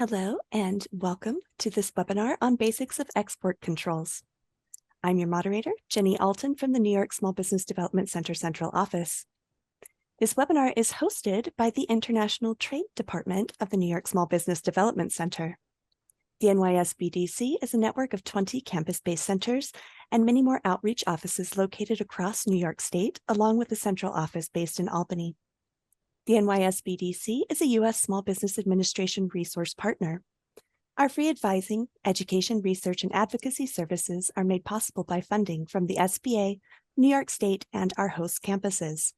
Hello and welcome to this webinar on basics of export controls. I'm your moderator, Jenny Alton from the New York Small Business Development Center Central Office. This webinar is hosted by the International Trade Department of the New York Small Business Development Center. The NYSBDC is a network of 20 campus-based centers and many more outreach offices located across New York State, along with a central office based in Albany. The NYSBDC is a U.S. Small Business Administration resource partner. Our free advising, education, research, and advocacy services are made possible by funding from the SBA, New York State, and our host campuses.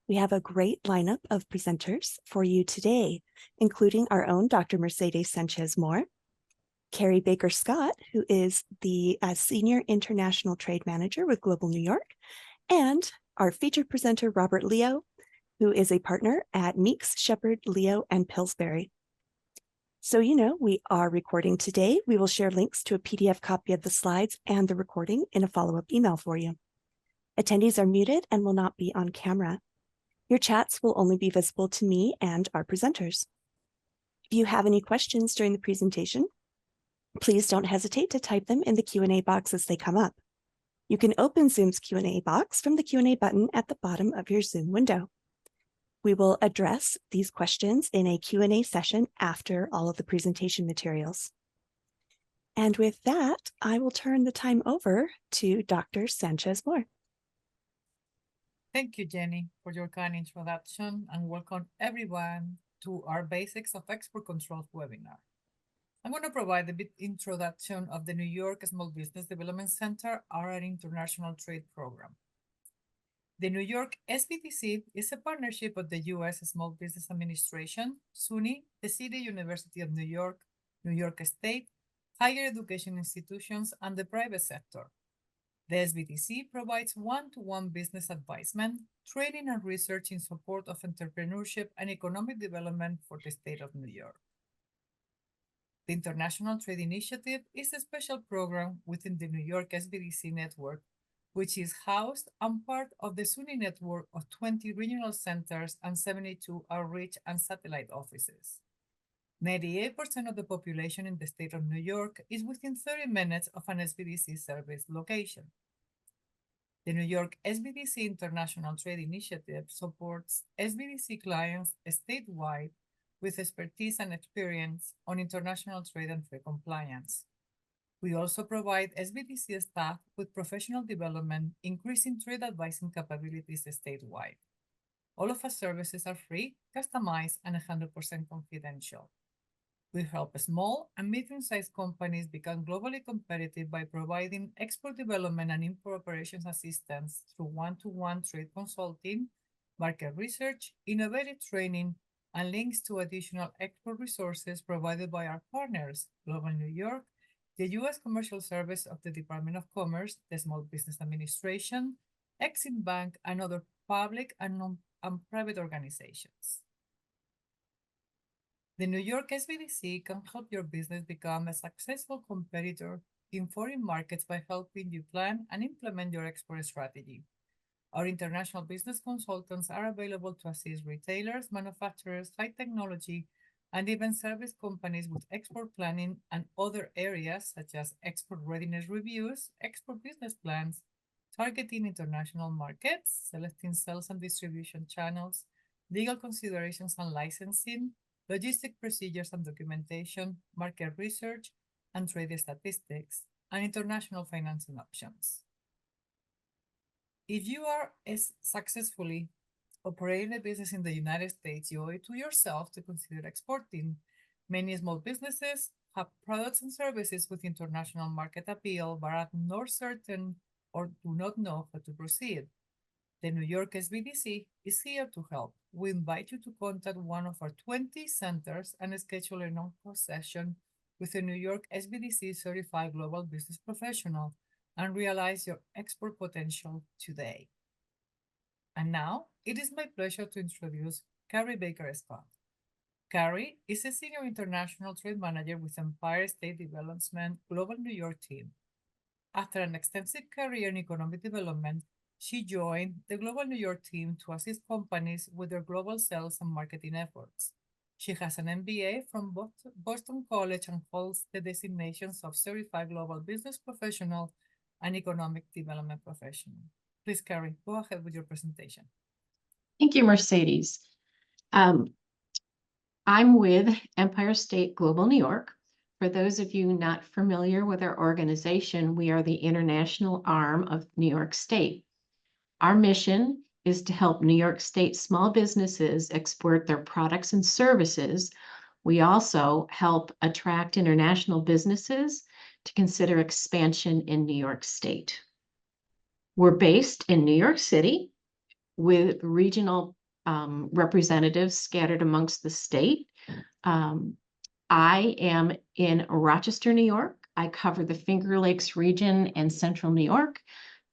We have a great lineup of presenters for you today, including our own Dr. Mercedes Sanchez-Moore, Carrie Baker-Scott, who is the Senior International Trade Manager with Global New York, and our featured presenter, Robert Leo, who is a partner at Meeks, Sheppard, Leo, and Pillsbury. So you know, we are recording today. We will share links to a PDF copy of the slides and the recording in a follow-up email for you. Attendees are muted and will not be on camera. Your chats will only be visible to me and our presenters. If you have any questions during the presentation, please don't hesitate to type them in the Q&A box as they come up. You can open Zoom's Q&A box from the Q&A button at the bottom of your Zoom window. We will address these questions in a Q&A session after all of the presentation materials. And with that, I will turn the time over to Dr. Sanchez-Moore. Thank you, Jenny, for your kind introduction, and welcome everyone to our Basics of Export Controls webinar. I'm going to provide a bit introduction of the New York Small Business Development Center, our international trade program. The New York SBDC is a partnership of the U.S. Small Business Administration, SUNY, the City University of New York State, higher education institutions, and the private sector. The SBDC provides one-to-one business advisement, training, and research in support of entrepreneurship and economic development for the state of New York. The International Trade Initiative is a special program within the New York SBDC network, which is housed and part of the SUNY network of 20 regional centers and 72 outreach and satellite offices. 98% of the population in the state of New York is within 30 minutes of an SBDC service location. The New York SBDC International Trade Initiative supports SBDC clients statewide with expertise and experience on international trade and trade compliance. We also provide SBDC staff with professional development, increasing trade advising capabilities statewide. All of our services are free, customized, and 100% confidential. We help small and medium-sized companies become globally competitive by providing export development and import operations assistance through one-to-one trade consulting, market research, innovative training, and links to additional export resources provided by our partners, Global New York, the U.S. Commercial Service of the Department of Commerce, the Small Business Administration, Exim Bank, and other public and private organizations. The New York SBDC can help your business become a successful competitor in foreign markets by helping you plan and implement your export strategy. Our international business consultants are available to assist retailers, manufacturers, high technology, and even service companies with export planning and other areas such as export readiness reviews, export business plans, targeting international markets, selecting sales and distribution channels, legal considerations and licensing, logistic procedures and documentation, market research and trade statistics, and international financing options. If you are successfully operating a business in the United States, you owe it to yourself to consider exporting. Many small businesses have products and services with international market appeal, but are not certain or do not know how to proceed. The New York SBDC is here to help. We invite you to contact one of our 20 centers and schedule a non-cost session with a New York SBDC certified global business professional and realize your export potential today. And now, it is my pleasure to introduce Carrie Baker-Scott. Carrie is a Senior International Trade Manager with Empire State Development Global New York team. After an extensive career in economic development, she joined the Global New York team to assist companies with their global sales and marketing efforts. She has an MBA from Boston College and holds the designations of Certified Global Business Professional and Economic Development Professional. Please, Carrie, go ahead with your presentation. Thank you, Mercedes. I'm with Empire State Global New York. For those of you not familiar with our organization, we are the international arm of New York State. Our mission is to help New York State small businesses export their products and services. We also help attract international businesses to consider expansion in New York State. We're based in New York City with regional representatives scattered amongst the state. I am in Rochester, New York. I cover the Finger Lakes region and Central New York,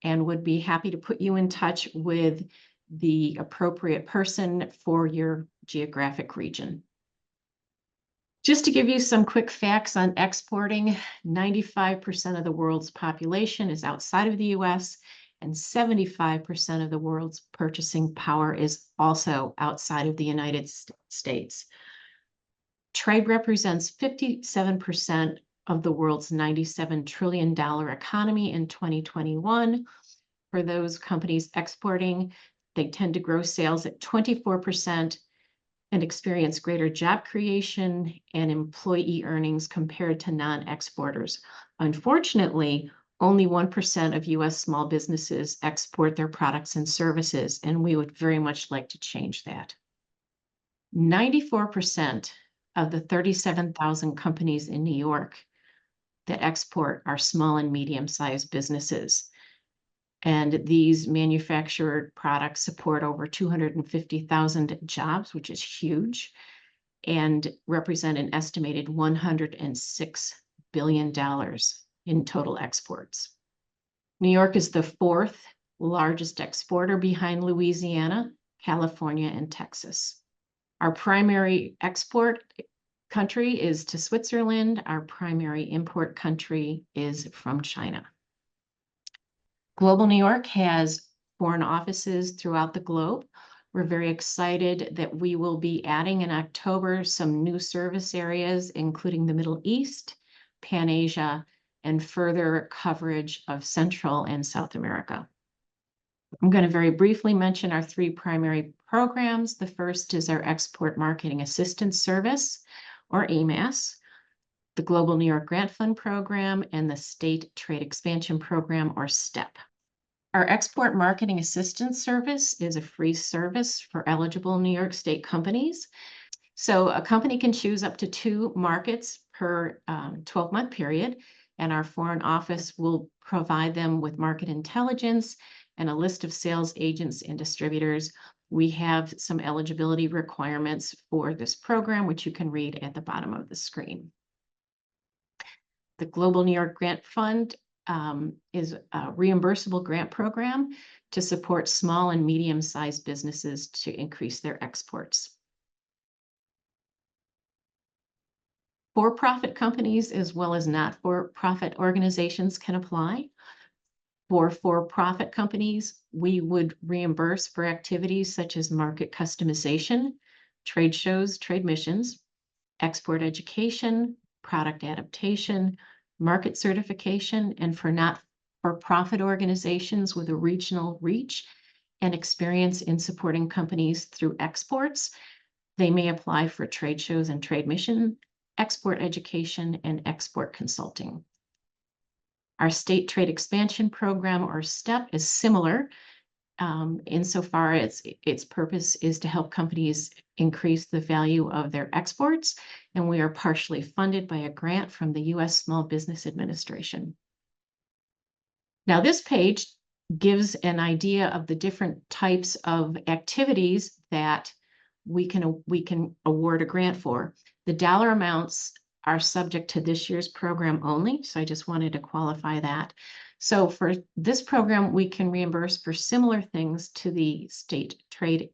and would be happy to put you in touch with the appropriate person for your geographic region. Just to give you some quick facts on exporting, 95% of the world's population is outside of the US, and 75% of the world's purchasing power is also outside of the United States. Trade represents 57% of the world's $97 trillion economy in 2021. For those companies exporting, they tend to grow sales at 24% and experience greater job creation and employee earnings compared to non-exporters. Unfortunately, only 1% of US small businesses export their products and services, and we would very much like to change that. 94% of the 37,000 companies in New York that export are small and medium-sized businesses. And these manufactured products support over 250,000 jobs, which is huge, and represent an estimated $106 billion in total exports. New York is the fourth largest exporter behind Louisiana, California, and Texas. Our primary export country is to Switzerland. Our primary import country is from China. Global New York has foreign offices throughout the globe. We're very excited that we will be adding in October some new service areas, including the Middle East, Pan-Asia, and further coverage of Central and South America. I'm going to very briefly mention our three primary programs. The first is our Export Marketing Assistance Service, or EMAS, the Global New York Grant Fund Program, and the State Trade Expansion Program, or STEP. Our Export Marketing Assistance Service is a free service for eligible New York State companies. So a company can choose up to 2 markets per 12-month period, and our foreign office will provide them with market intelligence and a list of sales agents and distributors. We have some eligibility requirements for this program, which you can read at the bottom of the screen. The Global New York Grant Fund is a reimbursable grant program to support small and medium-sized businesses to increase their exports. For-profit companies as well as not-for-profit organizations can apply. For-profit companies, we would reimburse for activities such as market customization, trade shows, trade missions, export education, product adaptation, market certification, and for not-for-profit organizations with a regional reach and experience in supporting companies through exports, they may apply for trade shows and trade mission, export education, and export consulting. Our State Trade Expansion Program, or STEP, is similar insofar as its purpose is to help companies increase the value of their exports, and we are partially funded by a grant from the U.S. Small Business Administration. Now, this page gives an idea of the different types of activities that we can award a grant for. The dollar amounts are subject to this year's program only, so I just wanted to qualify that. So for this program, we can reimburse for similar things to the state trade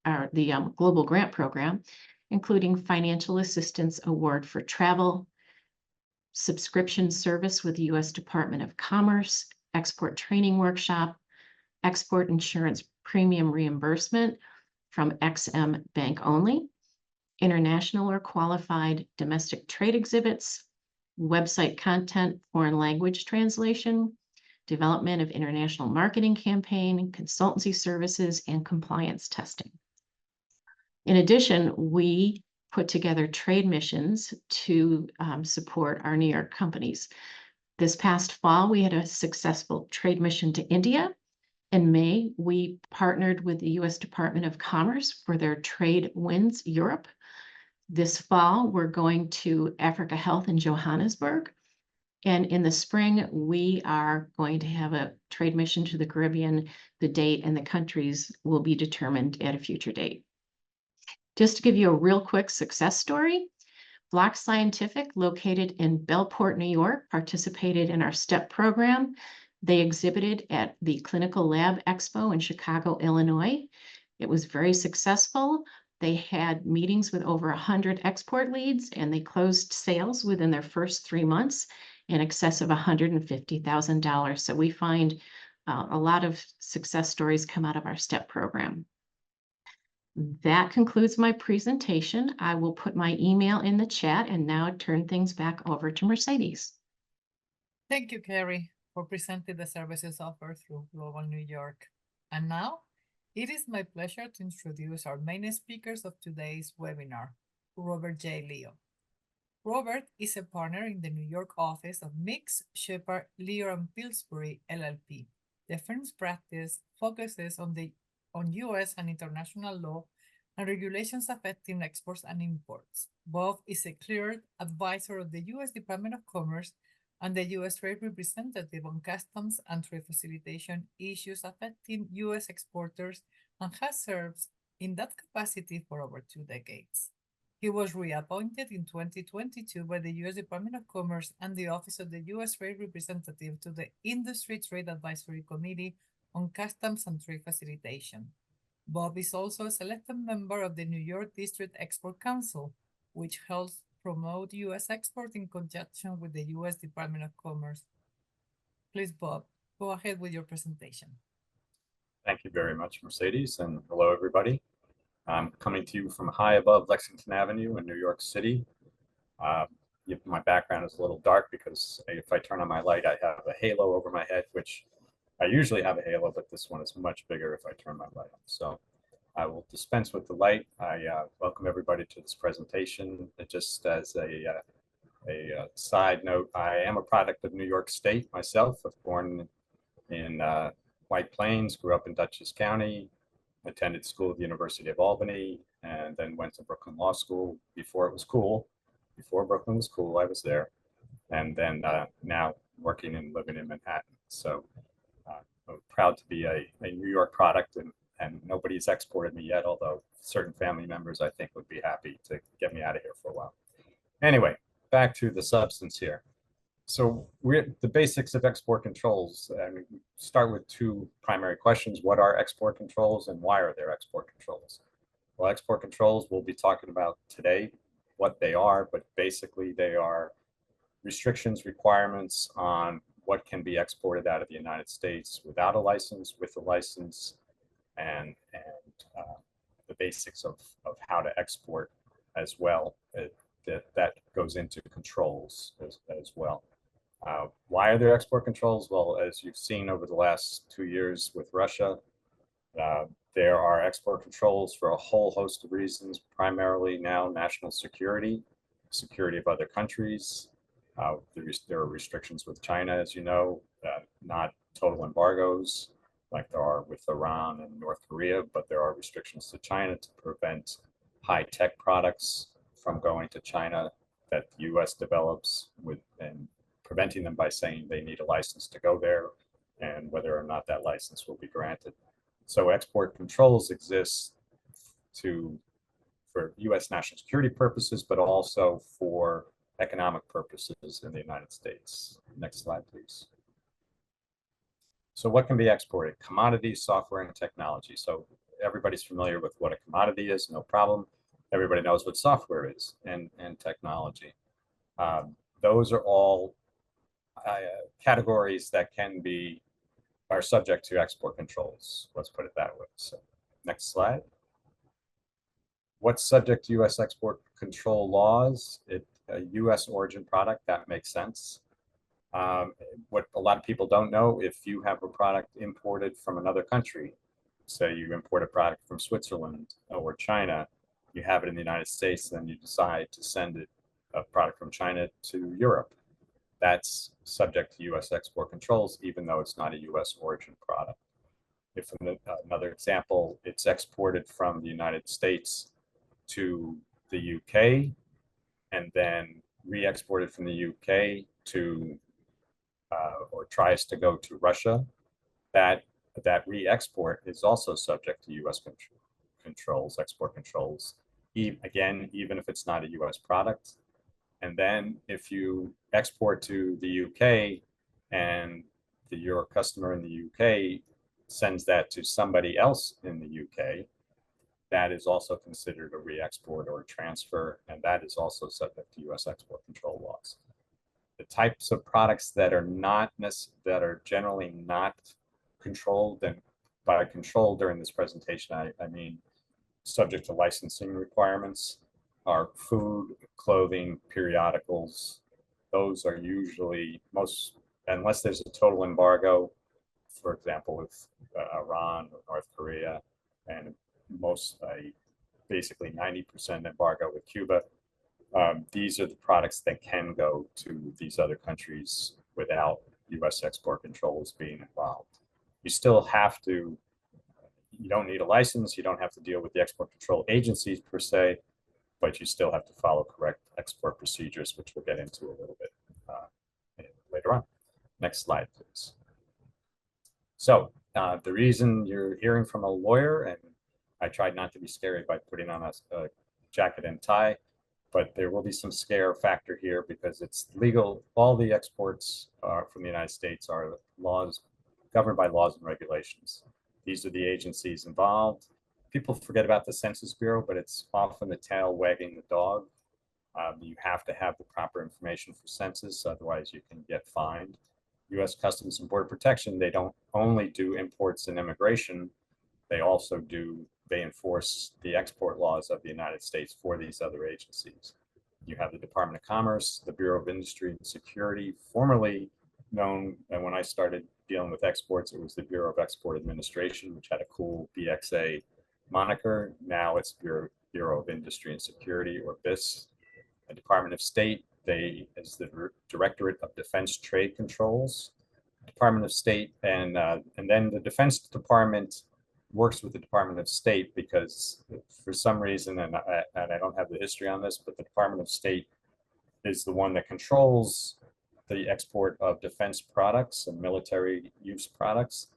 or the global grant program, including financial assistance award for travel, subscription service with the U.S. Department of Commerce, export training workshop, export insurance premium reimbursement from XM Bank only, international or qualified domestic trade exhibits, website content, foreign language translation, development of international marketing campaign, consultancy services, and compliance testing. In addition, we put together trade missions to support our New York companies. This past fall, we had a successful trade mission to India. In May, we partnered with the U.S. Department of Commerce for their Trade Wins Europe. This fall, we're going to Africa Health in Johannesburg. And in the spring, we are going to have a trade mission to the Caribbean. The date and the countries will be determined at a future date. Just to give you a real quick success story, Block Scientific, located in Bellport, New York, participated in our STEP program. They exhibited at the Clinical Lab Expo in Chicago, Illinois. It was very successful. They had meetings with over 100 export leads, and they closed sales within their first 3 months in excess of $150,000. So we find a lot of success stories come out of our STEP program. That concludes my presentation. I will put my email in the chat and now turn things back over to Mercedes. Thank you, Carrie, for presenting the services offered through Global New York. And now, it is my pleasure to introduce our main speakers of today's webinar, Robert J. Leo. Robert is a partner in the New York office of Meeks, Sheppard, Leo, and Pillsbury LLP. The firm's practice focuses on U.S. and international law and regulations affecting exports and imports. Bob is a cleared advisor of the U.S. Department of Commerce and the U.S. Trade Representative on Customs and Trade Facilitation issues affecting U.S. exporters and has served in that capacity for over 2 decades. He was reappointed in 2022 by the U.S. Department of Commerce and the Office of the U.S. Trade Representative to the Industry Trade Advisory Committee on Customs and Trade Facilitation. Bob is also a selected member of the New York District Export Council, which helps promote U.S. export in conjunction with the U.S. Department of Commerce. Please, Bob, go ahead with your presentation. Thank you very much, Mercedes, and hello, everybody. I'm coming to you from high above Lexington Avenue in New York City. My background is a little dark because if I turn on my light, I have a halo over my head, which I usually have a halo, but this one is much bigger if I turn my light on. So I will dispense with the light. I welcome everybody to this presentation. Just as a side note, I am a product of New York State myself. I was born in White Plains, grew up in Dutchess County, attended school at the University of Albany, and then went to Brooklyn Law School before it was cool. Before Brooklyn was cool, I was there. And then now working and living in Manhattan. So I'm proud to be a New York product, and nobody's exported me yet, although certain family members I think would be happy to get me out of here for a while. Anyway, back to the substance here. So the basics of export controls. We start with 2 primary questions. What are export controls and why are there export controls? Well, export controls we'll be talking about today, what they are, but basically they are restrictions, requirements on what can be exported out of the United States without a license, with a license, and the basics of how to export as well. That goes into controls as well. Why are there export controls? Well, as you've seen over the last 2 years with Russia, there are export controls for a whole host of reasons, primarily now national security, security of other countries. There are restrictions with China, as you know, not total embargoes like there are with Iran and North Korea, but there are restrictions to China to prevent high-tech products from going to China that the U.S. develops and preventing them by saying they need a license to go there and whether or not that license will be granted. So export controls exist for U.S. national security purposes, but also for economic purposes in the United States. Next slide, please. So what can be exported? Commodities, software, and technology. So everybody's familiar with what a commodity is, no problem. Everybody knows what software is and technology. Those are all categories that are subject to export controls. Let's put it that way. So next slide. What's subject to U.S. export control laws? A U.S. origin product, that makes sense. What a lot of people don't know, if you have a product imported from another country, say you import a product from Switzerland or China, you have it in the United States, then you decide to send it, a product from China to Europe. That's subject to U.S. export controls, even though it's not a U.S. origin product. If another example, it's exported from the United States to the UK and then re-exported from the UK to or tries to go to Russia, that re-export is also subject to U.S. controls, export controls. Again, even if it's not a U.S. product. And then if you export to the UK and your customer in the UK sends that to somebody else in the UK, that is also considered a re-export or a transfer, and that is also subject to U.S. export control laws. The types of products that are generally not controlled, and by control during this presentation, I mean subject to licensing requirements, are food, clothing, periodicals. Those are usually unless there's a total embargo, for example, with Iran or North Korea, and basically 90% embargo with Cuba. These are the products that can go to these other countries without U.S. export controls being involved. You still have to, you don't need a license, you don't have to deal with the export control agencies per se, but you still have to follow correct export procedures, which we'll get into a little bit later on. Next slide, please. So the reason you're hearing from a lawyer, and I tried not to be scary by putting on a jacket and tie, but there will be some scare factor here because it's legal. All the exports from the United States are governed by laws and regulations. These are the agencies involved. People forget about the Census Bureau, but it's often the tail wagging the dog. You have to have the proper information for census, otherwise you can get fined. U.S. Customs and Border Protection, they don't only do imports and immigration, they enforce the export laws of the United States for these other agencies. You have the Department of Commerce, the Bureau of Industry and Security, formerly known, and when I started dealing with exports, it was the Bureau of Export Administration, which had a cool BXA moniker. Now it's Bureau of Industry and Security, or BIS. The Department of State, is the Directorate of Defense Trade Controls. Department of State, and then the Defense Department works with the Department of State because for some reason, and I don't have the history on this, but the Department of State is the one that controls the export of defense products and military use products,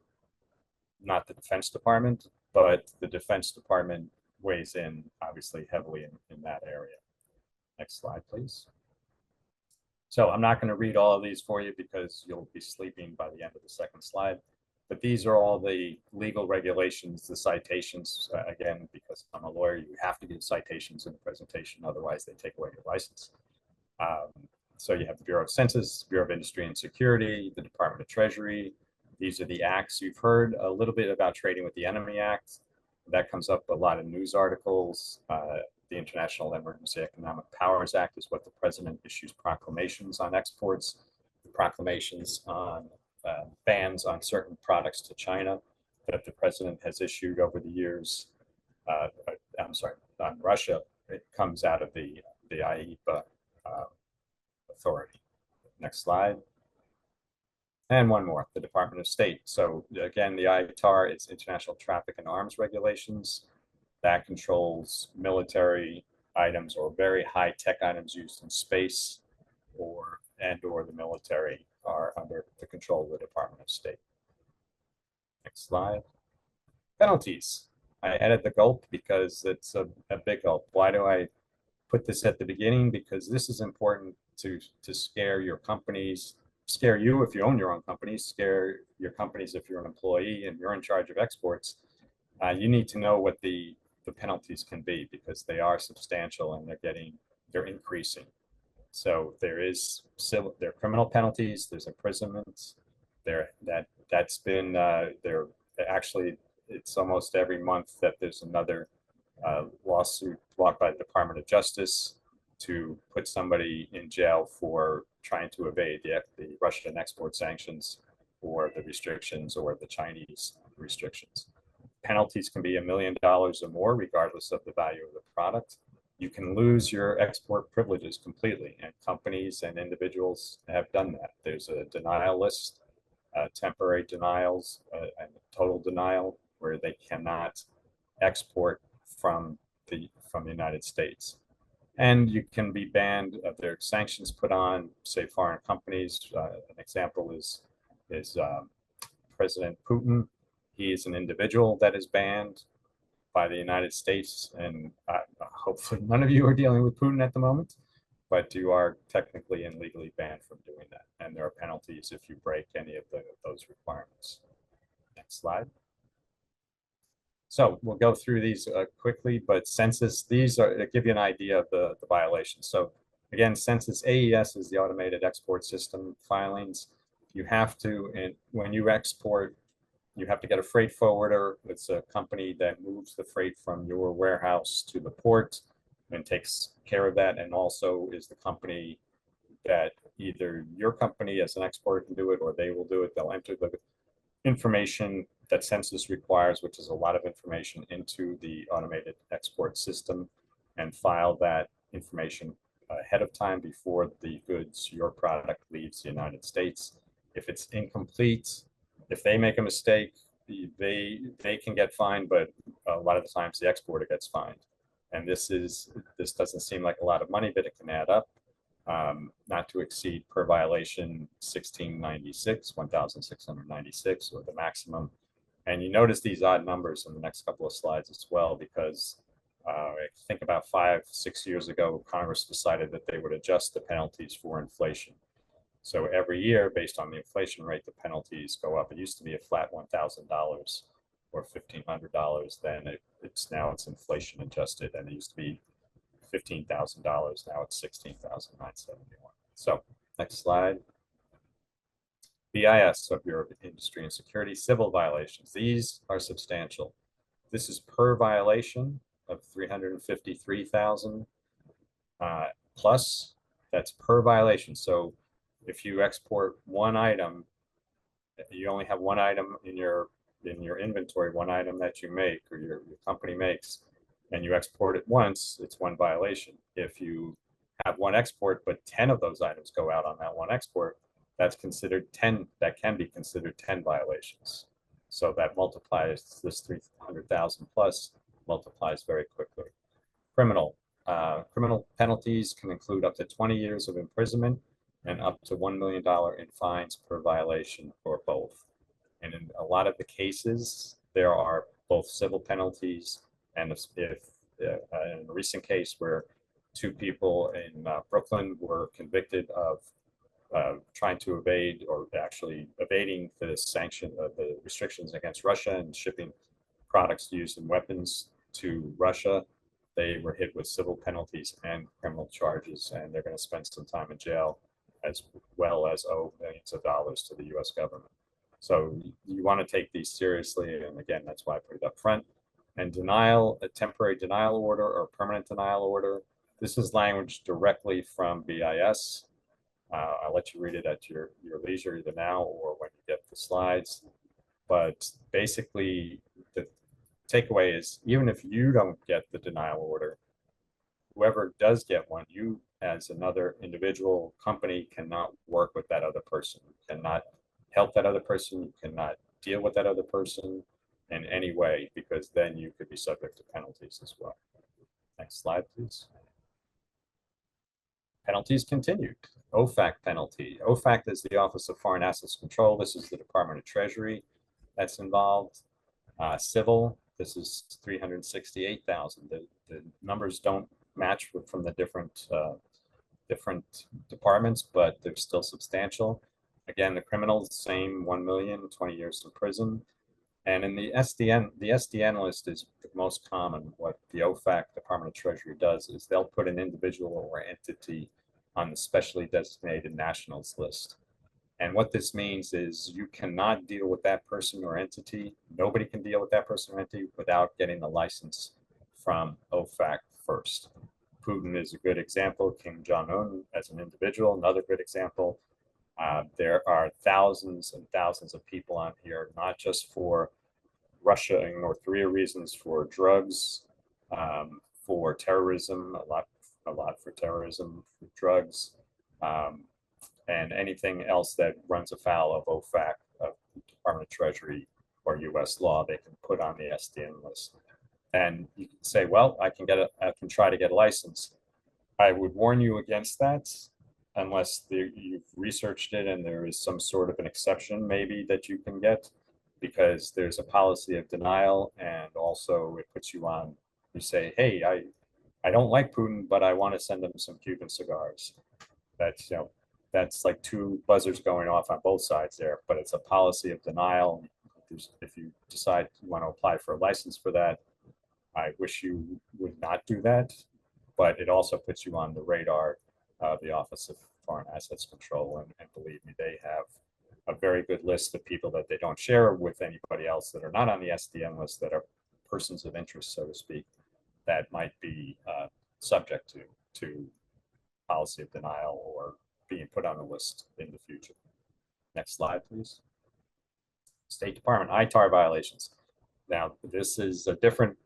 not the Defense Department, but the Defense Department weighs in obviously heavily in that area. Next slide, please. So I'm not going to read all of these for you because you'll be sleeping by the end of the second slide. But these are all the legal regulations, the citations. Again, because I'm a lawyer, you have to give citations in the presentation, otherwise they take away your license. So you have the Bureau of Census, Bureau of Industry and Security, the Department of Treasury. These are the acts. You've heard a little bit about Trading with the Enemy Act. That comes up a lot in news articles. The International Emergency Economic Powers Act is what the president issues proclamations on exports, the proclamations on bans on certain products to China that the president has issued over the years. On Russia, it comes out of the IEPA authority. Next slide. And one more, the Department of State. So again, the ITAR is International Traffic in Arms Regulations. That controls military items or very high-tech items used in space or the military are under the control of the Department of State. Next slide. Penalties. I added the gulp because it's a big gulp. Why do I put this at the beginning? Because this is important to scare your companies, scare you if you own your own company, scare your companies if you're an employee and you're in charge of exports. You need to know what the penalties can be because they are substantial and they're increasing. So there are criminal penalties, there's imprisonments, that's been, it's almost every month that there's another lawsuit brought by the Department of Justice to put somebody in jail for trying to evade the Russian export sanctions or the restrictions or the Chinese restrictions. Penalties can be $1 million or more, regardless of the value of the product. You can lose your export privileges completely, and companies and individuals have done that. There's a denial list, temporary denials, and total denial, where they cannot export from the United States. And you can be banned. There are sanctions put on, say, foreign companies. An example is President Putin. He is an individual that is banned by the United States, and hopefully none of you are dealing with Putin at the moment, but you are technically and legally banned from doing that. And there are penalties if you break any of those requirements. Next slide. So we'll go through these quickly, but census, these are give you an idea of the violations. So again, census AES is the automated export system filings. You have to, and when you export, you have to get a freight forwarder. It's a company that moves the freight from your warehouse to the port and takes care of that, and also is the company that either your company as an exporter can do it, or they will do it. They'll enter the information that census requires, which is a lot of information, into the automated export system, and file that information ahead of time before the goods, your product, leaves the United States. If it's incomplete, if they make a mistake, they can get fined, but a lot of the times the exporter gets fined. And this doesn't seem like a lot of money, but it can add up. Not to exceed per violation 1,696, or the maximum. And you notice these odd numbers in the next couple of slides as well, because I think about 5-6 years ago, Congress decided that they would adjust the penalties for inflation. So every year, based on the inflation rate, the penalties go up. It used to be a flat $1,000 or $1,500. Then it's inflation adjusted, and it used to be $15,000. Now it's $16,971. So next slide. BIS, so Bureau of Industry and Security, civil violations. These are substantial. This is per violation of 353,000 plus. That's per violation. So if you export one item, you only have one item in your inventory, one item that you make or your company makes, and you export it once, it's one violation. If you have one export, but 10 of those items go out on that one export, that's considered 10, that can be considered 10 violations. So that multiplies, this 300,000 plus multiplies very quickly. Criminal penalties can include up to 20 years of imprisonment and up to $1 million in fines per violation, or both. And in a lot of the cases, there are both civil penalties, and if in a recent case where two people in Brooklyn were convicted of trying to evade, or actually evading the sanction of the restrictions against Russia and shipping products used in weapons to Russia, they were hit with civil penalties and criminal charges, and they're going to spend some time in jail, as well as owe millions of dollars to the U.S. government. So you want to take these seriously, and again, that's why I put it up front. And denial, a temporary denial order or permanent denial order. This is language directly from BIS. I'll let you read it at your leisure, either now or when you get the slides. But basically, the takeaway is, even if you don't get the denial order, whoever does get one, you as another individual company cannot work with that other person. You cannot help that other person. You cannot deal with that other person in any way, because then you could be subject to penalties as well. Next slide, please. Penalties continued. OFAC penalty. OFAC is the Office of Foreign Assets Control. This is the Department of Treasury that's involved. Civil, this is 368,000. The numbers don't match from the different departments, but they're still substantial. Again, the criminals, same, 1 million, 20 years in prison. And in the SDN list is the most common. What the OFAC, Department of Treasury, does is they'll put an individual or entity on the specially designated nationals list. And what this means is you cannot deal with that person or entity. Nobody can deal with that person or entity without getting a license from OFAC first. Putin is a good example. Kim Jong-un as an individual, another good example. There are thousands and thousands of people on here, not just for Russia and North Korea reasons, for drugs, for terrorism, a lot for terrorism, for drugs, and anything else that runs afoul of OFAC, of Department of Treasury, or U.S. law, they can put on the SDN list. And you can say, well, I can try to get a license. I would warn you against that, unless you've researched it and there is some sort of an exception maybe that you can get, because there's a policy of denial, and also it puts you on, you say, hey, I don't like Putin, but I want to send him some Cuban cigars. That's, that's like two buzzers going off on both sides there, but it's a policy of denial. If you decide you want to apply for a license for that, I wish you would not do that, but it also puts you on the radar of the Office of Foreign Assets Control, and believe me, they have a very good list of people that they don't share with anybody else that are not on the SDN list, that are persons of interest, so to speak, that might be subject to policy of denial or being put on the list in the future. Next slide, please. State Department ITAR violations. Now, this is a different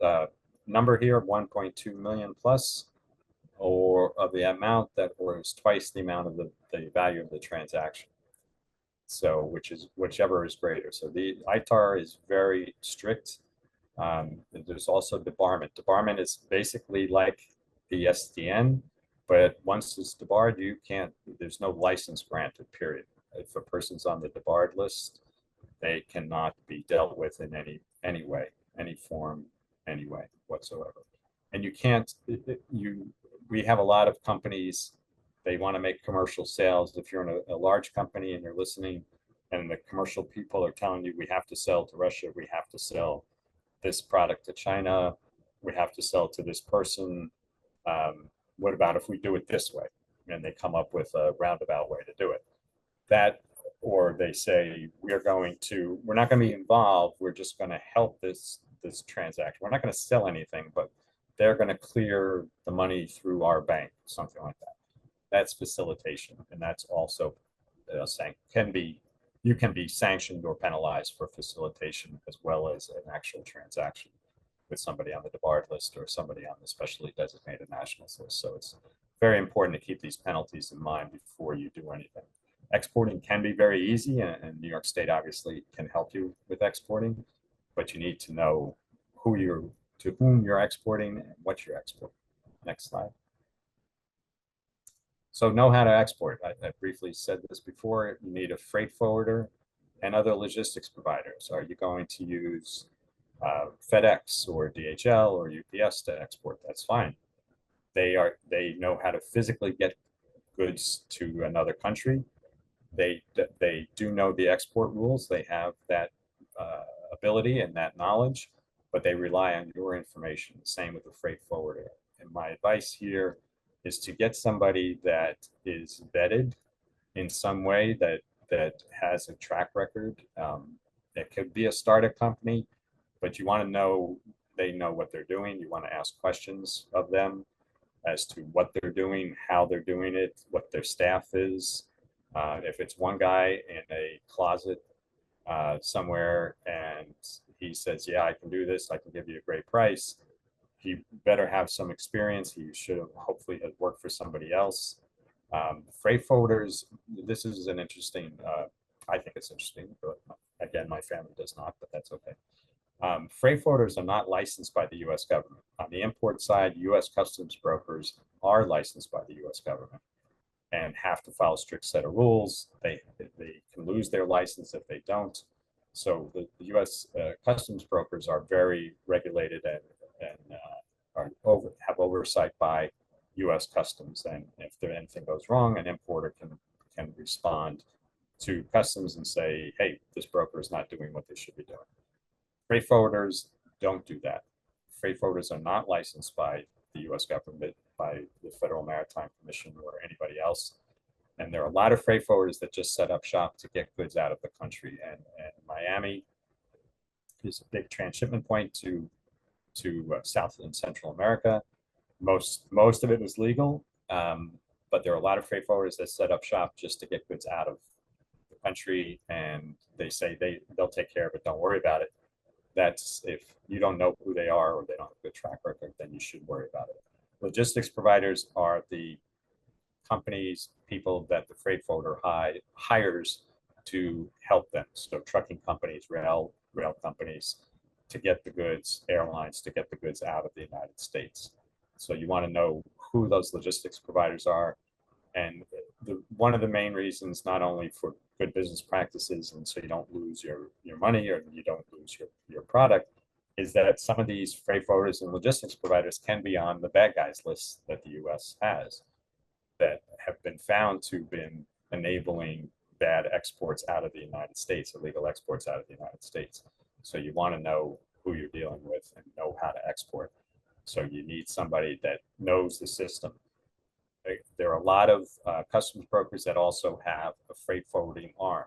number here, 1.2 million plus, or of the amount that was twice the amount of the value of the transaction. So, whichever is greater. So the ITAR is very strict. There's also debarment. Debarment is basically like the SDN, but once it's debarred, there's no license granted, period. If a person's on the debarred list, they cannot be dealt with in any way, any form, any way whatsoever. And you can't, we have a lot of companies, they want to make commercial sales. If you're in a large company and you're listening, and the commercial people are telling you, we have to sell to Russia, we have to sell this product to China, we have to sell to this person. What about if we do it this way? And they come up with a roundabout way to do it. That, or they say, we're not going to be involved, we're just going to help this transaction. We're not going to sell anything, but they're going to clear the money through our bank, something like that. That's facilitation, and that's also you can be sanctioned or penalized for facilitation as well as an actual transaction with somebody on the debarred list or somebody on the specially designated nationals list. So it's very important to keep these penalties in mind before you do anything. Exporting can be very easy, and New York State obviously can help you with exporting, but you need to know to whom you're exporting and what you're exporting. Next slide. So know how to export. I briefly said this before. You need a freight forwarder and other logistics providers. Are you going to use FedEx or DHL or UPS to export? That's fine. They know how to physically get goods to another country. They do know the export rules. They have that ability and that knowledge, but they rely on your information. Same with the freight forwarder. And my advice here is to get somebody that is vetted in some way, that has a track record. It could be a startup company, but you want to know they know what they're doing. You want to ask questions of them as to what they're doing, how they're doing it, what their staff is. If it's one guy in a closet somewhere and he says, yeah, I can do this, I can give you a great price, he better have some experience. He should have hopefully have worked for somebody else. Freight forwarders, this is an interesting, I think it's interesting, but again, my family does not, but that's okay. Freight forwarders are not licensed by the US government. On the import side, US customs brokers are licensed by the US government and have to follow a strict set of rules. They can lose their license if they don't. So the US customs brokers are very regulated and have oversight by US Customs. And if anything goes wrong, an importer can respond to Customs and say, hey, this broker is not doing what they should be doing. Freight forwarders don't do that. Freight forwarders are not licensed by the US government, by the Federal Maritime Commission or anybody else. And there are a lot of freight forwarders that just set up shop to get goods out of the country. And Miami is a big transshipment point to to South and Central America. Most of it is legal, but there are a lot of freight forwarders that set up shop just to get goods out of the country, and they say they'll take care of it, don't worry about it. That's if you don't know who they are or they don't have a good track record, then you should worry about it. Logistics providers are the companies, people that the freight forwarder hires to help them. So trucking companies, rail companies to get the goods, airlines to get the goods out of the United States. So you want to know who those logistics providers are. And one of the main reasons, not only for good business practices and so you don't lose your money or you don't lose your product, is that some of these freight forwarders and logistics providers can be on the bad guys list that the US has, that have been found to have been enabling bad exports out of the United States, illegal exports out of the United States. So you want to know who you're dealing with and know how to export. So you need somebody that knows the system. There are a lot of customs brokers that also have a freight forwarding arm.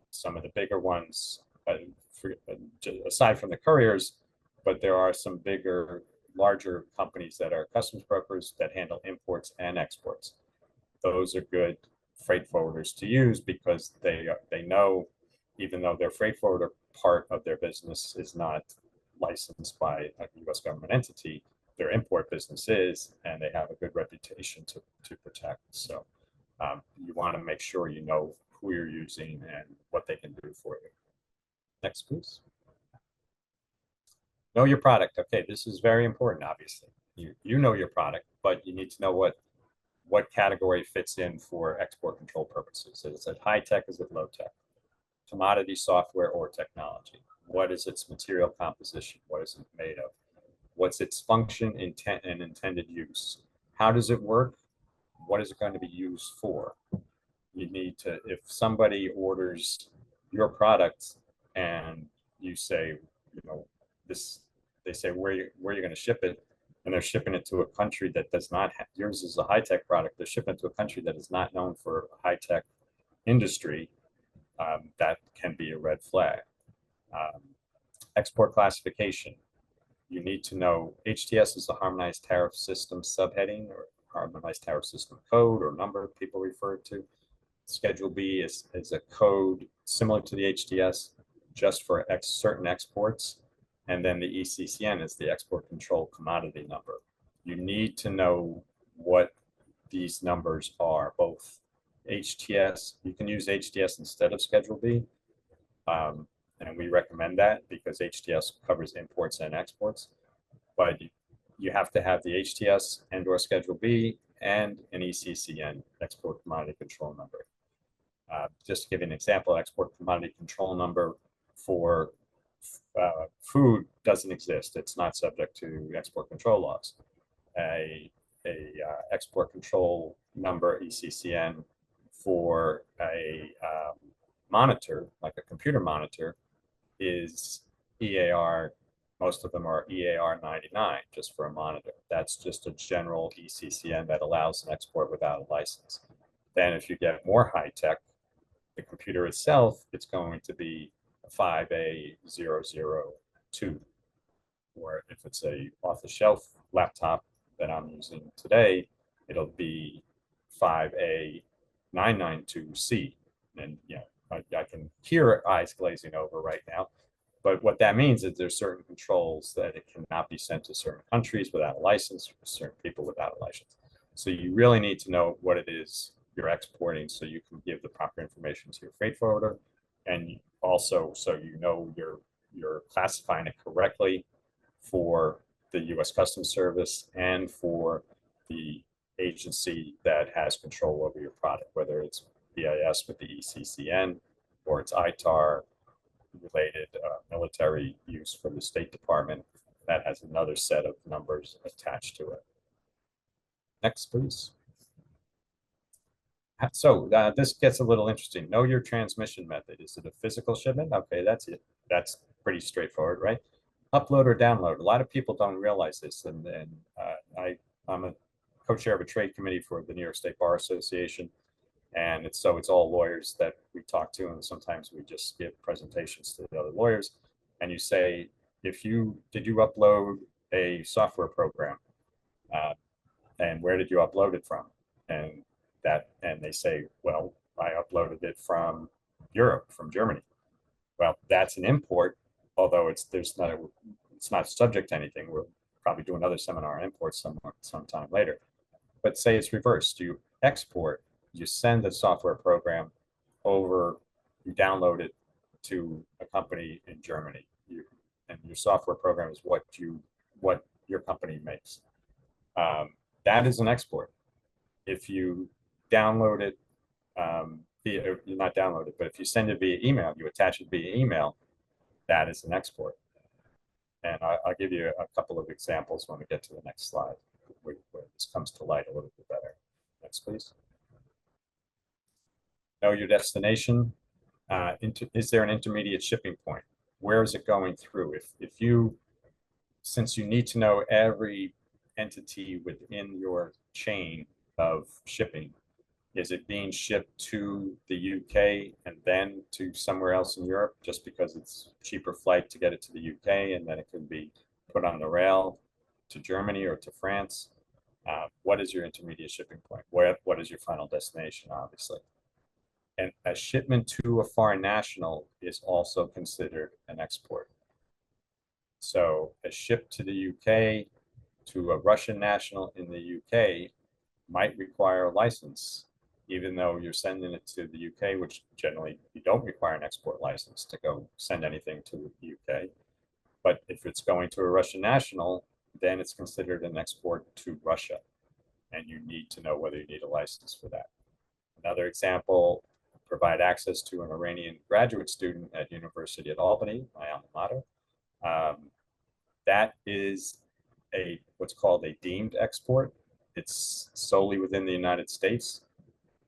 Some of the bigger ones, aside from the couriers, but there are some bigger, larger companies that are customs brokers that handle imports and exports. Those are good freight forwarders to use because they know, even though their freight forwarder part of their business is not licensed by a U.S. government entity, their import business is, and they have a good reputation to protect. So you want to make sure you know who you're using and what they can do for you. Next, please. Know your product. Okay, this is very important, obviously. You know your product, but you need to know what category fits in for export control purposes. Is it high tech? Is it low tech? Commodity, software, or technology? What is its material composition? What is it made of? What's its function, intent, and intended use? How does it work? What is it going to be used for? You need to, if somebody orders your product and you say, you know, this, they say where you're going to ship it, and they're shipping it to a country that does not have, yours is a high-tech product, they're shipping it to a country that is not known for high-tech industry, that can be a red flag. Export classification. You need to know HTS is a harmonized tariff system subheading or harmonized tariff system code or number people refer to. Schedule B is a code similar to the HTS just for certain exports. And then the ECCN is the export control commodity number. You need to know what these numbers are, both HTS, you can use HTS instead of Schedule B. And we recommend that because HTS covers imports and exports. But you have to have the HTS and or Schedule B and an ECCN, export commodity control number. Just to give you an example, export commodity control number for food doesn't exist. It's not subject to export control laws. A export control number, ECCN, for a monitor, like a computer monitor, is EAR. Most of them are EAR 99, just for a monitor. That's just a general ECCN that allows an export without a license. Then if you get more high tech, the computer itself, it's going to be 5A002. Or if it's a off-the-shelf laptop that I'm using today, it'll be 5A992C. And I can hear eyes glazing over right now. But what that means is there's certain controls that it cannot be sent to certain countries without a license, or certain people without a license. So you really need to know what it is you're exporting so you can give the proper information to your freight forwarder. And also, so you know you're classifying it correctly for the U.S. Customs Service and for the agency that has control over your product, whether it's BIS with the ECCN or it's ITAR related military use for the State Department that has another set of numbers attached to it. Next, please. So this gets a little interesting. Know your transmission method. Is it a physical shipment? Okay, that's it. That's pretty straightforward, right? Upload or download. A lot of people don't realize this, and I'm a co-chair of a trade committee for the New York State Bar Association, and it's all lawyers that we talk to, and sometimes we just give presentations to the other lawyers. And you say, did you upload a software program? And where did you upload it from? And they say, well, I uploaded it from Europe, from Germany. Well, that's an import, although it's not subject to anything. We'll probably do another seminar on imports sometime later. But say it's reversed. You export, you send the software program over, you download it to a company in Germany. And your software program is what your company makes. That is an export. If you download it not download it, but if you send it via email, you attach it via email, that is an export. And I'll give you a couple of examples when we get to the next slide, where this comes to light a little bit better. Next, please. Know your destination. Is there an intermediate shipping point? Where is it going through? Since you need to know every entity within your chain of shipping, is it being shipped to the UK and then to somewhere else in Europe just because it's a cheaper flight to get it to the UK, and then it can be put on the rail to Germany or to France? What is your intermediate shipping point? What is your final destination, obviously? And a shipment to a foreign national is also considered an export. So a ship to the UK to a Russian national in the UK might require a license, even though you're sending it to the UK, which generally you don't require an export license to go send anything to the UK. But if it's going to a Russian national, then it's considered an export to Russia, and you need to know whether you need a license for that. Another example, provide access to an Iranian graduate student at University at Albany, my alma mater. That is what's called a deemed export. It's solely within the United States,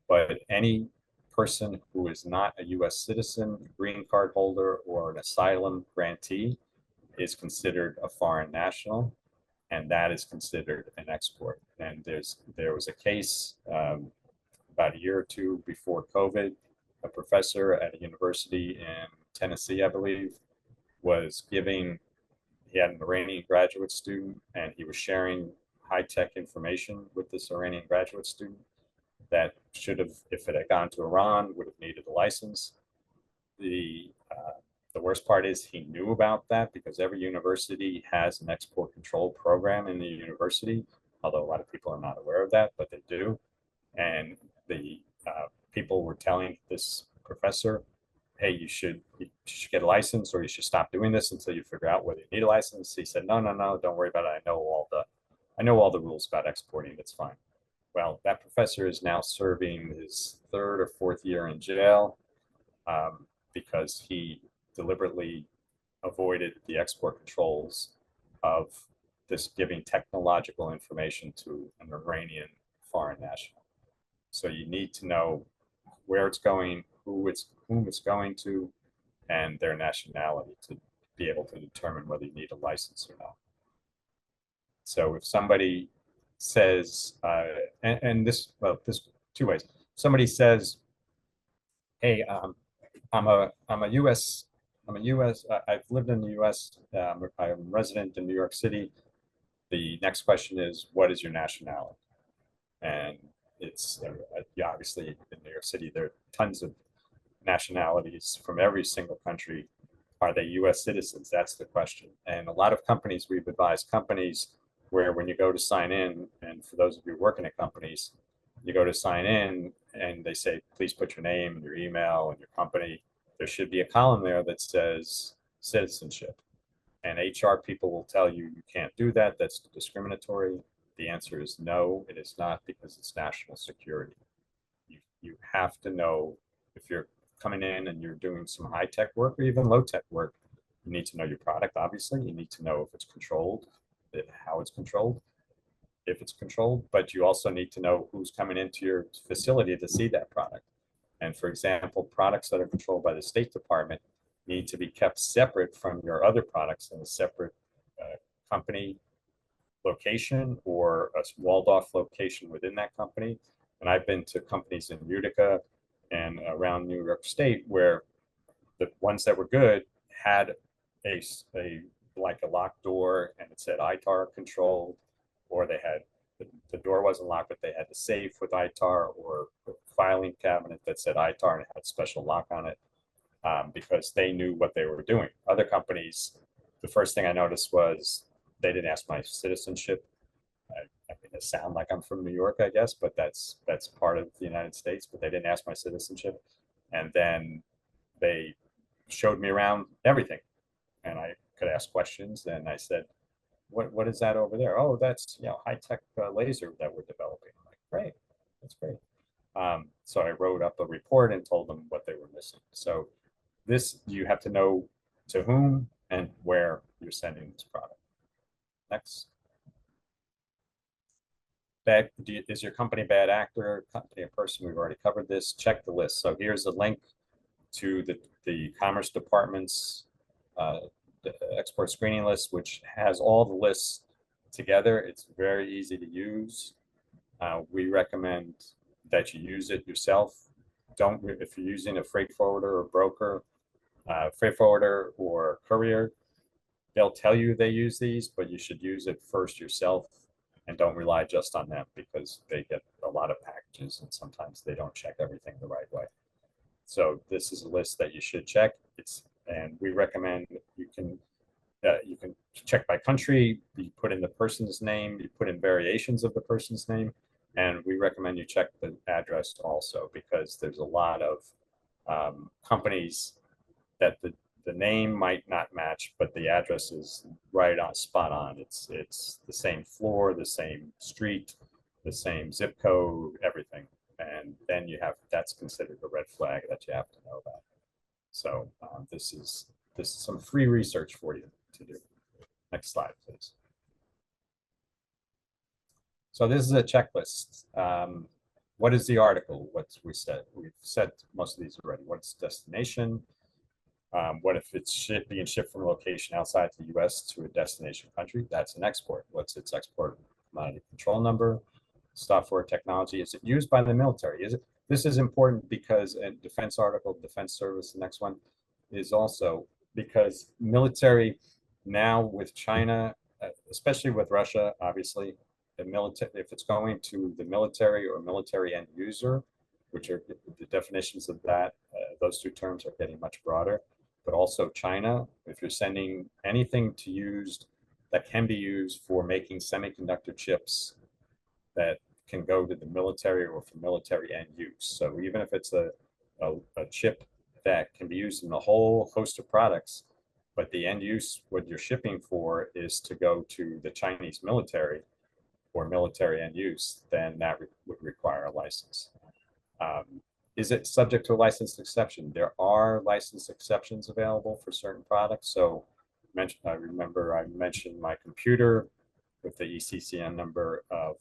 but any person who is not a US citizen, green card holder, or an asylum grantee is considered a foreign national, and that is considered an export. And there was a case about a year or two before COVID. A professor at a university in Tennessee, I believe, he had an Iranian graduate student, and he was sharing high-tech information with this Iranian graduate student that should have, if it had gone to Iran, would have needed a license. The worst part is he knew about that because every university has an export control program in the university, although a lot of people are not aware of that, but they do. And the people were telling this professor, hey, you should get a license, or you should stop doing this until you figure out whether you need a license. He said, no, don't worry about it. I know all the rules about exporting. It's fine. Well, that professor is now serving his 3rd or 4th year in jail because he deliberately avoided the export controls of this giving technological information to an Iranian foreign national. So you need to know where it's going, whom it's going to, and their nationality to be able to determine whether you need a license or not. So if somebody says, there's 2 ways. Somebody says, hey, I'm a US, I've lived in the US, I'm a resident in New York City. The next question is, what is your nationality? And it's obviously in New York City, there are tons of nationalities from every single country. Are they US citizens? That's the question. And a lot of companies, we've advised companies where when you go to sign in, and for those of you working at companies, you go to sign in and they say, please put your name and your email and your company. There should be a column there that says citizenship. And HR people will tell you, you can't do that. That's discriminatory. The answer is no, it is not, because it's national security. You have to know, if you're coming in and you're doing some high-tech work or even low-tech work, you need to know your product, obviously. You need to know if it's controlled, how it's controlled, if it's controlled, but you also need to know who's coming into your facility to see that product. And for example, products that are controlled by the State Department need to be kept separate from your other products in a separate company location or a walled off location within that company. And I've been to companies in Utica and around New York State where the ones that were good had a like a locked door and it said ITAR controlled, or they had the door wasn't locked, but they had the safe with ITAR, or a filing cabinet that said ITAR and it had a special lock on it, because they knew what they were doing. Other companies, the first thing I noticed was they didn't ask my citizenship. I mean, it sound like I'm from New York, I guess, but that's part of the United States, but they didn't ask my citizenship. And then they showed me around everything and I could ask questions. And I said, what is that over there? Oh, that's, high-tech laser that we're developing. I'm like, great, that's great. So I wrote up a report and told them what they were missing. So this, you have to know to whom and where you're sending this product. Next. Is your company bad actor, company or person? We've already covered this. Check the list. So here's a link to the Commerce Department's the export screening list, which has all the lists together. It's very easy to use. We recommend that you use it yourself. If you're using a freight forwarder or broker, freight forwarder or courier, they'll tell you they use these, but you should use it first yourself and don't rely just on them, because they get a lot of packages and sometimes they don't check everything the right way. So this is a list that you should check. And we recommend you can check by country. You put in the person's name, you put in variations of the person's name, and we recommend you check the address also, because there's a lot of companies that the name might not match, but the address is right on, spot on. It's the same floor, the same street, the same zip code, everything. And then that's considered a red flag that you have to know about. So this is some free research for you to do. Next slide, please. So this is a checklist. What is the article? We've said most of these already. What's destination? What if it's being shipped from a location outside the U.S. to a destination country? That's an export. What's its export commodity control number? Software technology. Is it used by the military? This is important because a defense article, defense service, the next one is also because military now with China, especially with Russia, obviously, the military, if it's going to the military or military end user, which are the definitions of that, those two terms are getting much broader, but also China, if you're sending anything to use that can be used for making semiconductor chips that can go to the military or for military end use. So even if it's a chip that can be used in a whole host of products, but the end use, what you're shipping for is to go to the Chinese military or military end use, then that would require a license. Is it subject to a license exception? There are license exceptions available for certain products. So I remember I mentioned my computer with the ECCN number of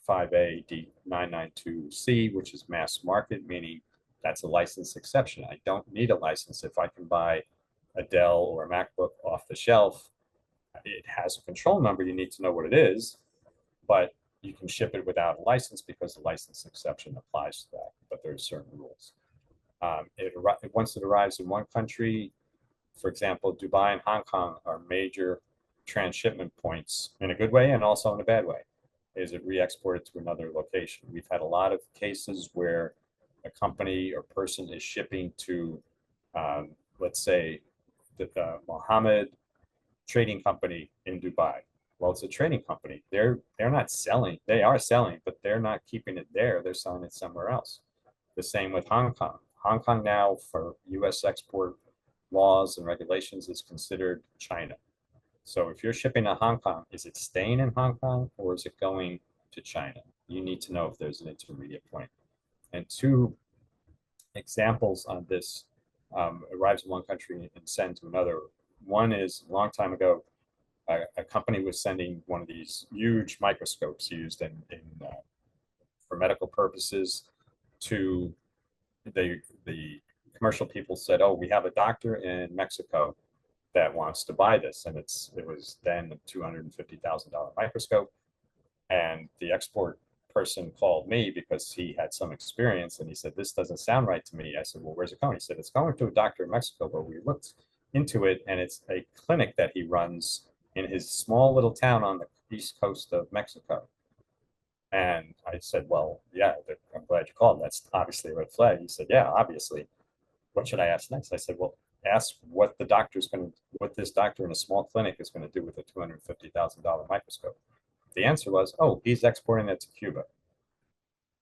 5A-D992C, which is mass market, meaning that's a license exception. I don't need a license if I can buy a Dell or a MacBook off the shelf. It has a control number. You need to know what it is, but you can ship it without a license because the license exception applies to that, but there's certain rules. Once it arrives in one country, for example, Dubai and Hong Kong are major transshipment points in a good way and also in a bad way. Is it re-exported to another location? We've had a lot of cases where a company or person is shipping to, let's say, the Mohammed Trading Company in Dubai. Well, it's a trading company. They're not selling. They are selling, but they're not keeping it there. They're selling it somewhere else. The same with Hong Kong. Hong Kong now, for U.S. export laws and regulations, is considered China. So if you're shipping to Hong Kong, is it staying in Hong Kong or is it going to China? You need to know if there's an intermediate point. And two examples on this: arrives in one country and sends to another. One is a long time ago, a company was sending one of these huge microscopes used for medical purposes to the commercial people. Said, oh, we have a doctor in Mexico that wants to buy this. And it was then a $250,000 microscope. And the export person called me because he had some experience and he said, this doesn't sound right to me. I said, well, where's it going? He said, it's going to a doctor in Mexico, but we into it, and it's a clinic that he runs in his small little town on the east coast of Mexico. And I said, well, yeah, I'm glad you called. That's obviously a red flag. He said, yeah, obviously. What should I ask next? I said, well, ask what what this doctor in a small clinic is going to do with a $250,000 microscope. The answer was, oh, he's exporting it to Cuba.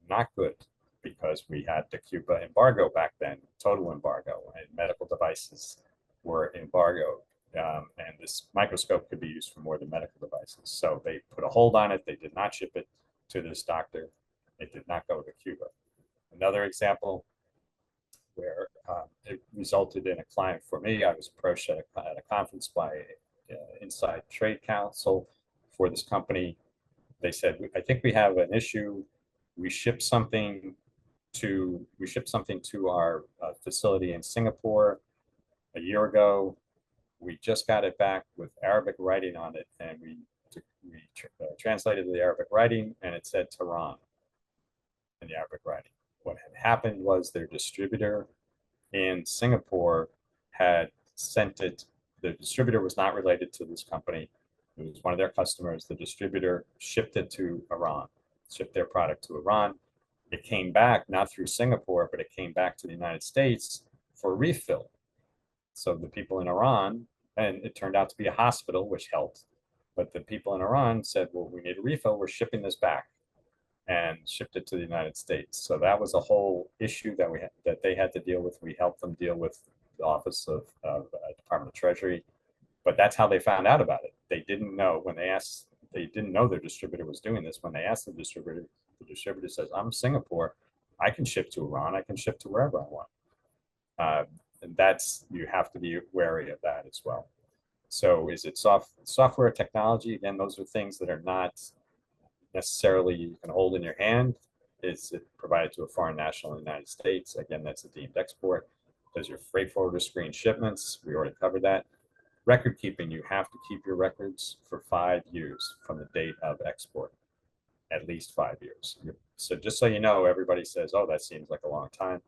Not good, because we had the Cuba embargo back then, total embargo, and medical devices were embargoed. And this microscope could be used for more than medical devices. So they put a hold on it. They did not ship it to this doctor. It did not go to Cuba. Another example where it resulted in a client for me. I was approached at a conference by Inside Trade Council for this company. They said, I think we have an issue. We shipped something to our facility in Singapore a year ago. We just got it back with Arabic writing on it, and we translated the Arabic writing, and it said Tehran in the Arabic writing. What had happened was their distributor in Singapore had sent it. The distributor was not related to this company. It was one of their customers. The distributor shipped it to Iran, shipped their product to Iran. It came back, not through Singapore, but it came back to the United States for refill. So the people in Iran, and it turned out to be a hospital, which helped, but the people in Iran said, well, we need a refill. We're shipping this back, and shipped it to the United States. So that was a whole issue that they had to deal with. We helped them deal with the Office of Department of Treasury, but that's how they found out about it. They didn't know when they asked. They didn't know their distributor was doing this. When they asked the distributor says, I'm Singapore. I can ship to Iran. I can ship to wherever I want. And you have to be wary of that as well. So is it software technology? Again, those are things that are not necessarily you can hold in your hand. Is it provided to a foreign national in the United States? Again, that's a deemed export. Does your freight forwarder screen shipments? We already covered that. Record keeping, you have to keep your records for 5 years from the date of export, at least 5 years. So just so you know, everybody says, oh, that seems like a long time.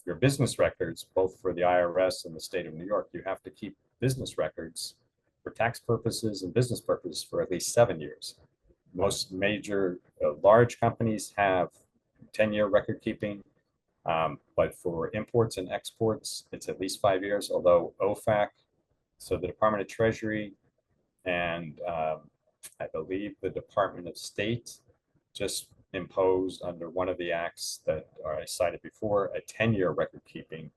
Your business records, both for the IRS and the state of New York, you have to keep business records for tax purposes and business purposes for at least 7 years. Most major large companies have 10-year record keeping, but for imports and exports, it's at least 5 years, although OFAC, so the Department of Treasury, and I believe the Department of State just imposed under one of the acts that I cited before, a 10-year record keeping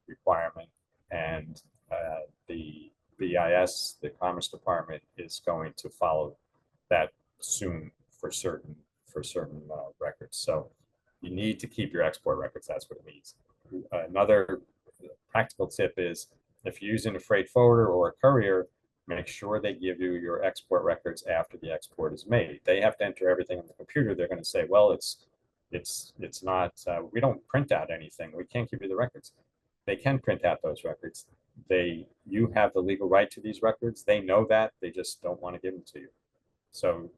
requirement. And the BIS, the Commerce Department, is going to follow that soon for certain records. So you need to keep your export records. That's what it means. Another practical tip is if you're using a freight forwarder or a courier, make sure they give you your export records after the export is made. They have to enter everything on the computer. They're going to say, well, it's not, we don't print out anything. We can't give you the records. They can print out those records. You have the legal right to these records. They know that. They just don't want to give them to you. So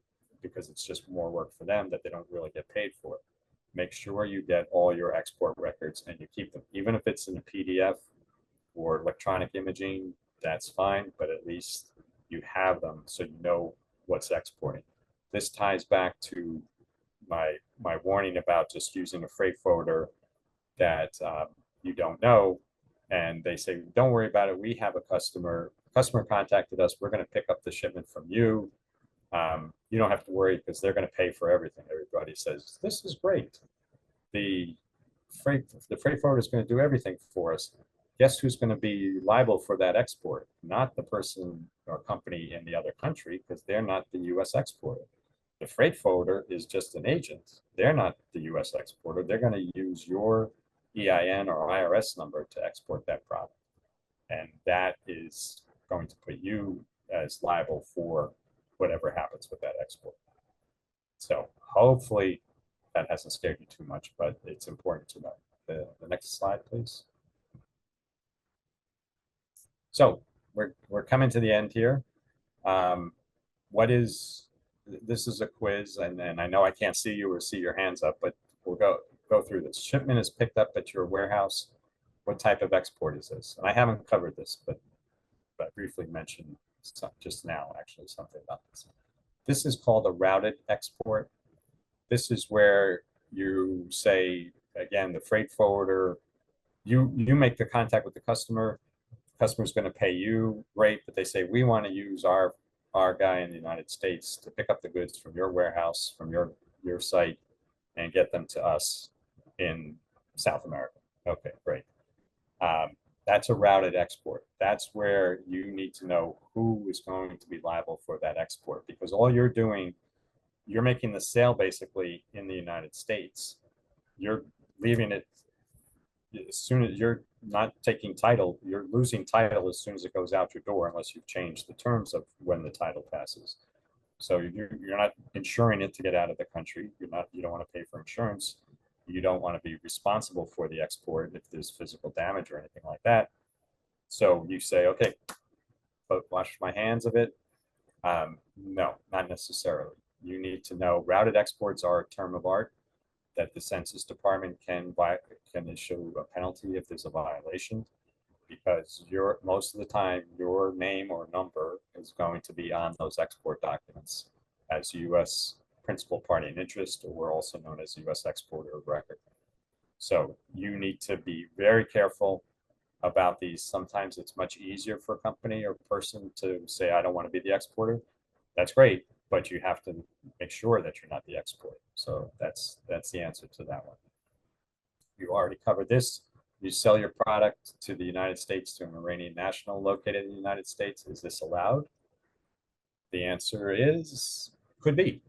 because it's just more work for them that they don't really get paid for. Make sure you get all your export records and you keep them, even if it's in a PDF or electronic imaging, that's fine, but at least you have them so you know what's exporting. This ties back to my warning about just using a freight forwarder that you don't know, and they say, don't worry about it. We have a customer contacted us. We're going to pick up the shipment from you. You don't have to worry because they're going to pay for everything. Everybody says, this is great. The freight forwarder is going to do everything for us. Guess who's going to be liable for that export? Not the person or company in the other country, because they're not the U.S. exporter. The freight forwarder is just an agent. They're not the U.S. exporter. They're going to use your EIN or IRS number to export that product. And that is going to put you as liable for whatever happens with that export. So hopefully that hasn't scared you too much, but it's important to know. The next slide, please. So we're coming to the end here. This is a quiz, and I know I can't see you or see your hands up, but we'll go through this. Shipment is picked up at your warehouse. What type of export is this? And I haven't covered this, but I briefly mentioned just now, actually, something about this. This is called a routed export. This is where you say, again, the freight forwarder, you make the contact with the customer. Customer's going to pay you, great, but they say, we want to use our guy in the United States to pick up the goods from your warehouse, from your site, and get them to us in South America. Okay, great. That's a routed export. That's where you need to know who is going to be liable for that export, because all you're doing, you're making the sale basically in the United States. You're leaving it as soon as you're not taking title, you're losing title as soon as it goes out your door, unless you've changed the terms of when the title passes. So you're not insuring it to get out of the country. You don't want to pay for insurance. You don't want to be responsible for the export if there's physical damage or anything like that. So you say, okay, but wash my hands of it. No, not necessarily. You need to know routed exports are a term of art that the Census Department can issue a penalty if there's a violation, because most of the time your name or number is going to be on those export documents as U.S. principal party in interest, or also known as U.S. exporter of record. So you need to be very careful about these. Sometimes it's much easier for a company or person to say, I don't want to be the exporter. That's great, but you have to make sure that you're not the exporter. So that's the answer to that one. You already covered this. You sell your product to the United States to an Iranian national located in the United States. Is this allowed? The answer is, could be.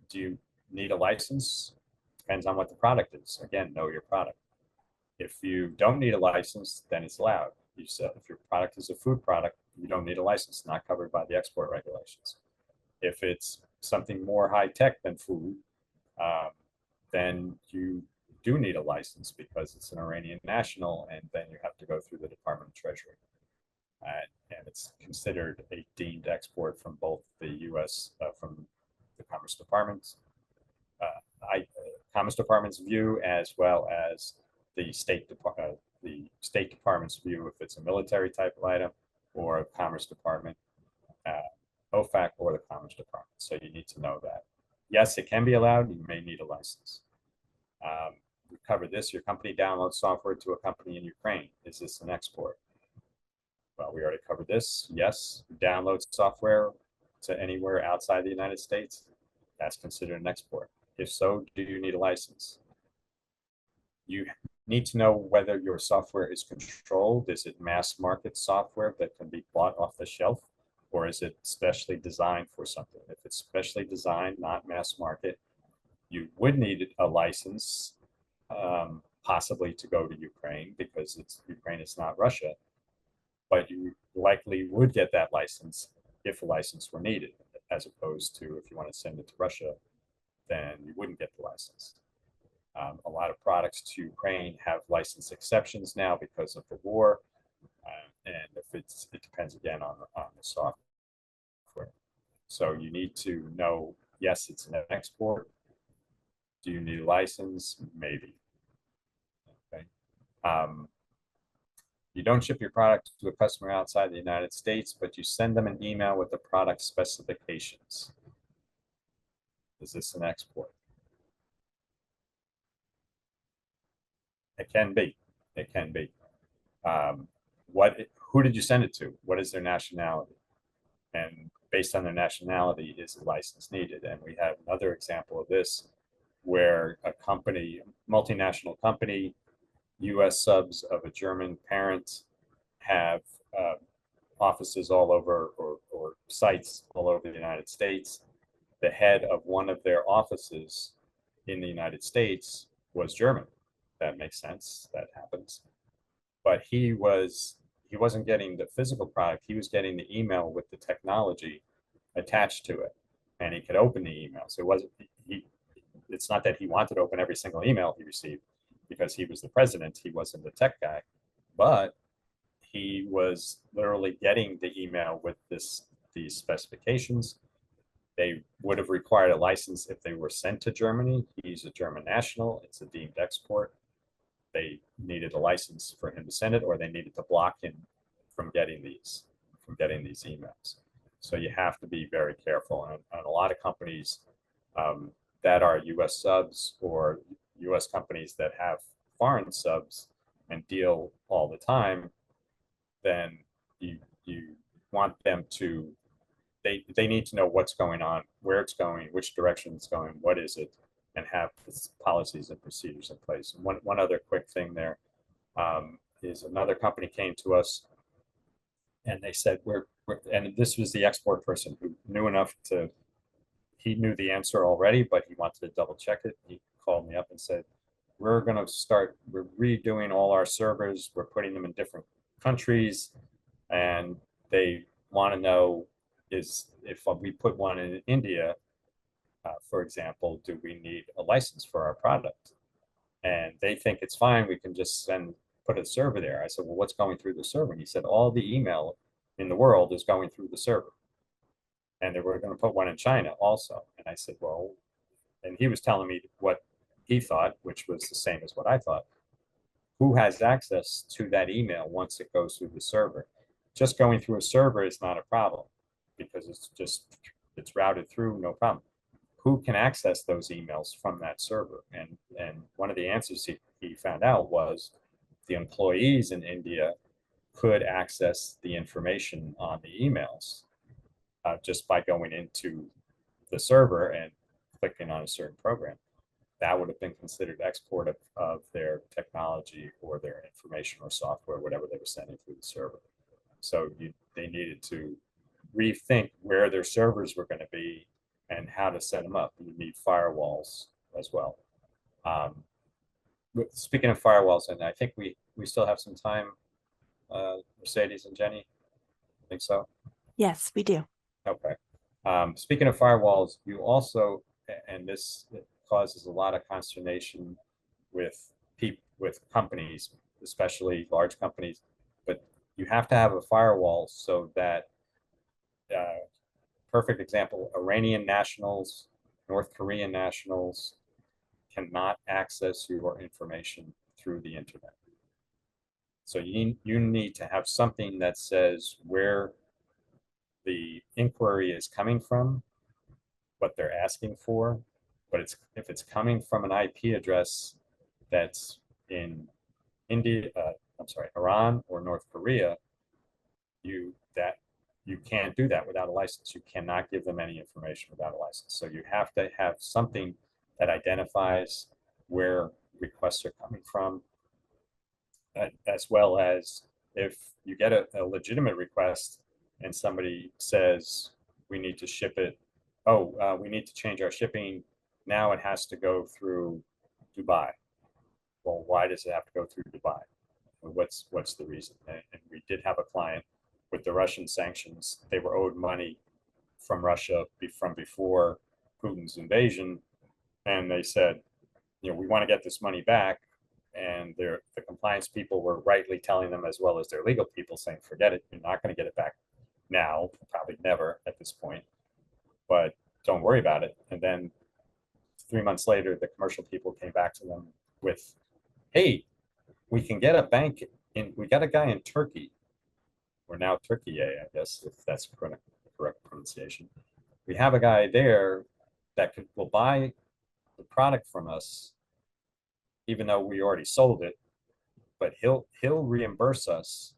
Do you need a license? Depends on what the product is. Again, know your product. If you don't need a license, then it's allowed. You sell, if your product is a food product, you don't need a license, not covered by the export regulations. If it's something more high tech than food, then you do need a license because it's an Iranian national, and then you have to go through the Department of Treasury. And it's considered a deemed export from both the U.S. From the Commerce Department's view, as well as the State Department's view, if it's a military type of item, or a Commerce Department, OFAC, or the Commerce Department. So you need to know that. Yes, it can be allowed. You may need a license. We covered this. Your company downloads software to a company in Ukraine. Is this an export? Well, we already covered this. Yes, download software to anywhere outside the United States. That's considered an export. If so, do you need a license? You need to know whether your software is controlled. Is it mass market software that can be bought off the shelf, or is it specially designed for something? If it's specially designed, not mass market, you would need a license, possibly to go to Ukraine, because Ukraine is not Russia, but you likely would get that license if a license were needed, as opposed to if you want to send it to Russia, then you wouldn't get the license. A lot of products to Ukraine have license exceptions now because of the war, and if it depends again on the software. So you need to know, yes, it's an export. Do you need a license? Maybe. Okay. You don't ship your product to a customer outside the United States, but you send them an email with the product specifications. Is this an export? It can be. It can be. Who did you send it to? What is their nationality? And based on their nationality, is a license needed? And we have another example of this, where a company, multinational company, U.S. subs of a German parent, have offices all over, or sites all over the United States. The head of one of their offices in the United States was German. That makes sense. That happens. But he wasn't getting the physical product. He was getting the email with the technology attached to it, and he could open the email. So it's not that he wanted to open every single email he received, because he was the president. He wasn't the tech guy, but he was literally getting the email with these specifications. They would have required a license if they were sent to Germany. He's a German national. It's a deemed export. They needed a license for him to send it, or they needed to block him from getting these emails. So you have to be very careful. And a lot of companies that are U.S. subs or U.S. companies that have foreign subs and deal all the time, then you want them to, they need to know what's going on, where it's going, which direction it's going, what is it, and have policies and procedures in place. And one other quick thing there is another company came to us and they said, and this was the export person who knew enough to, he knew the answer already, but he wanted to double check it. He called me up and said, we're redoing all our servers. We're putting them in different countries. And they want to know is if we put one in India, for example, do we need a license for our product? And they think it's fine. We can just put a server there. I said, well, what's going through the server? And he said, all the email in the world is going through the server. And they were going to put one in China also. And I said, well, and he was telling me what he thought, which was the same as what I thought. Who has access to that email once it goes through the server? Just going through a server is not a problem because it's routed through, no problem. Who can access those emails from that server? And one of the answers he found out was the employees in India could access the information on the emails just by going into the server and clicking on a certain program. That would have been considered export of their technology or their information or software, whatever they were sending through the server. So they needed to rethink where their servers were going to be and how to set them up. You need firewalls as well. Speaking of firewalls, and I think we still have some time, Mercedes and Jenny, I think so? Yes, we do. Okay. Speaking of firewalls, you also, and this causes a lot of consternation with companies, especially large companies, but you have to have a firewall so that, perfect example, Iranian nationals, North Korean nationals cannot access your information through the internet. So you need to have something that says where the inquiry is coming from, what they're asking for, but if it's coming from an IP address that's in Iran or North Korea, you can't do that without a license. You cannot give them any information without a license. So you have to have something that identifies where requests are coming from, as well as if you get a legitimate request and somebody says, we need to ship it, we need to change our shipping, now it has to go through Dubai. Well, why does it have to go through Dubai? What's the reason? And we did have a client with the Russian sanctions. They were owed money from Russia from before Putin's invasion. And they said, we want to get this money back. And the compliance people were rightly telling them, as well as their legal people, saying, forget it, you're not going to get it back now, probably never at this point, but don't worry about it. And then 3 months later, the commercial people came back to them with, hey, we can get a bank we got a guy in Turkey, or now Turkey, I guess, if that's the correct pronunciation. We have a guy there that will buy the product from us, even though we already sold it, but he'll reimburse us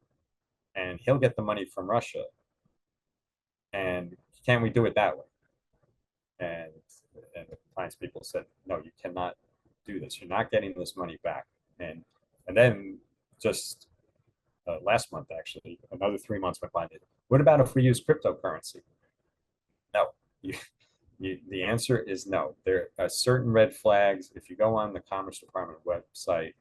and he'll get the money from Russia. And can we do it that way? And the compliance people said, no, you cannot do this. You're not getting this money back. And then just last month, actually, another 3 months went by. What about if we use cryptocurrency? No. The answer is no. There are certain red flags. If you go on the Commerce Department website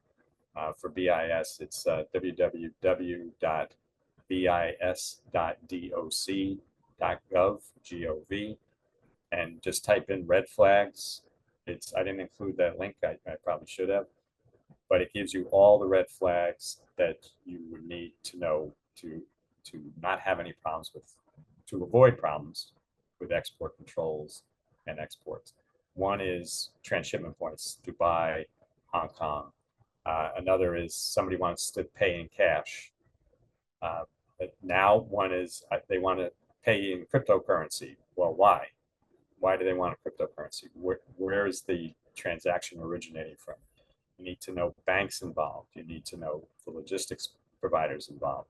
for BIS, it's www.bis.doc.gov, and just type in red flags. I didn't include that link. I probably should have, but it gives you all the red flags that you would need to know to not have any problems to avoid problems with export controls and exports. One is transshipment points, Dubai, Hong Kong. Another is somebody wants to pay in cash. But now one is they want to pay in cryptocurrency. Well, why? Why do they want a cryptocurrency? Where is the transaction originating from? You need to know banks involved. You need to know the logistics providers involved.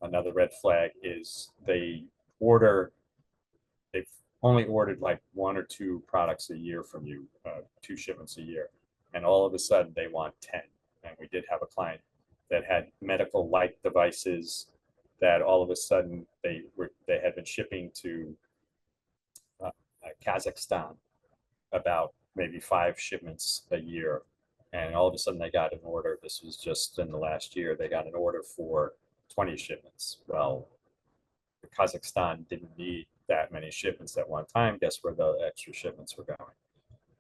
Another red flag is they've only ordered like 1 or 2 products a year from you, 2 shipments a year. And all of a sudden they want 10. And we did have a client that had medical light devices that all of a sudden they had been shipping to Kazakhstan, about maybe 5 shipments a year. And all of a sudden they got an order. This was just in the last year. They got an order for 20 shipments. Well, Kazakhstan didn't need that many shipments at one time. Guess where the extra shipments were going?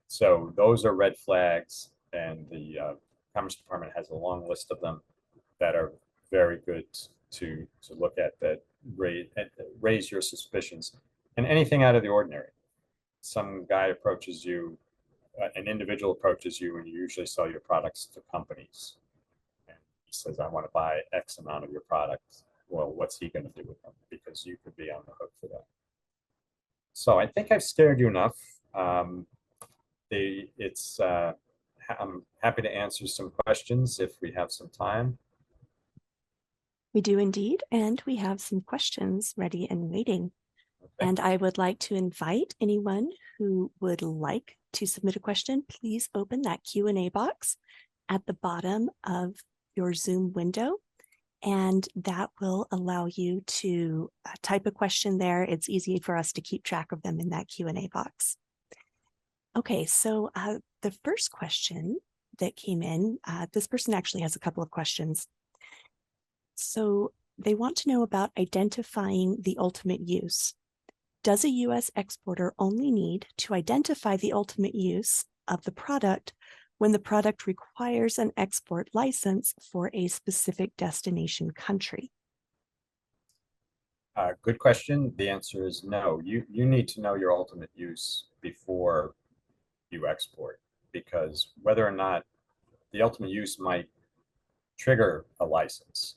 So those are red flags, and the Commerce Department has a long list of them that are very good to look at, that raise your suspicions. And anything out of the ordinary. Some guy approaches you, an individual approaches you, and you usually sell your products to companies. And he says, I want to buy X amount of your product. Well, what's he going to do with them? Because you could be on the hook for that. So I think I've scared you enough. I'm happy to answer some questions if we have some time. We do indeed, and we have some questions ready and waiting. Okay. And I would like to invite anyone who would like to submit a question. Please open that Q&A box at the bottom of your Zoom window, and that will allow you to type a question there. It's easy for us to keep track of them in that Q&A box. Okay, so the first question that came in, this person actually has a couple of questions. So they want to know about identifying the ultimate use. Does a U.S. exporter only need to identify the ultimate use of the product when the product requires an export license for a specific destination country? Good question. The answer is no. You need to know your ultimate use before you export, because whether or not the ultimate use might trigger a license,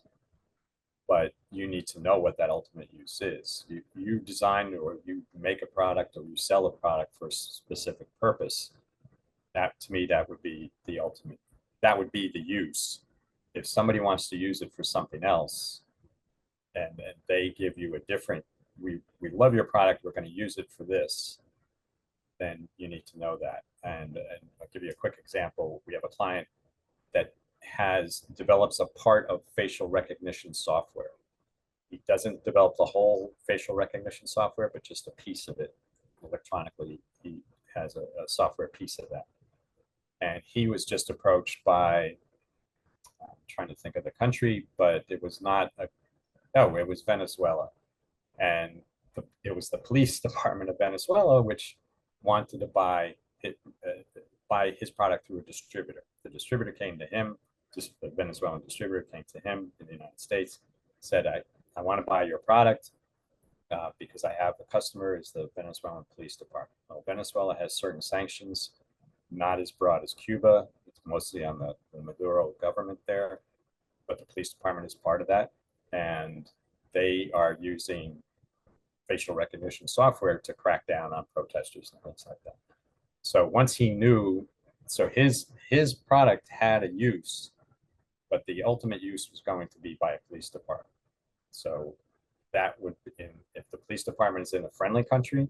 but you need to know what that ultimate use is. You design or you make a product or you sell a product for a specific purpose. That, to me, that would be the ultimate. That would be the use. If somebody wants to use it for something else, and they give you a different, we love your product, we're going to use it for this, then you need to know that. And I'll give you a quick example. We have a client that develops a part of facial recognition software. He doesn't develop the whole facial recognition software, but just a piece of it electronically. He has a software piece of that. And he was just approached by, I'm trying to think of the country, but it was not, it was Venezuela. And it was the police department of Venezuela, which wanted to buy his product through a distributor. The distributor came to him, just the Venezuelan distributor came to him in the United States, said, I want to buy your product because I have a customer is the Venezuelan police department. Well, Venezuela has certain sanctions, not as broad as Cuba. It's mostly on the Maduro government there, but the police department is part of that. And they are using facial recognition software to crack down on protesters and things like that. So once he knew, so his product had a use, but the ultimate use was going to be by a police department. So that would, if the police department is in a friendly country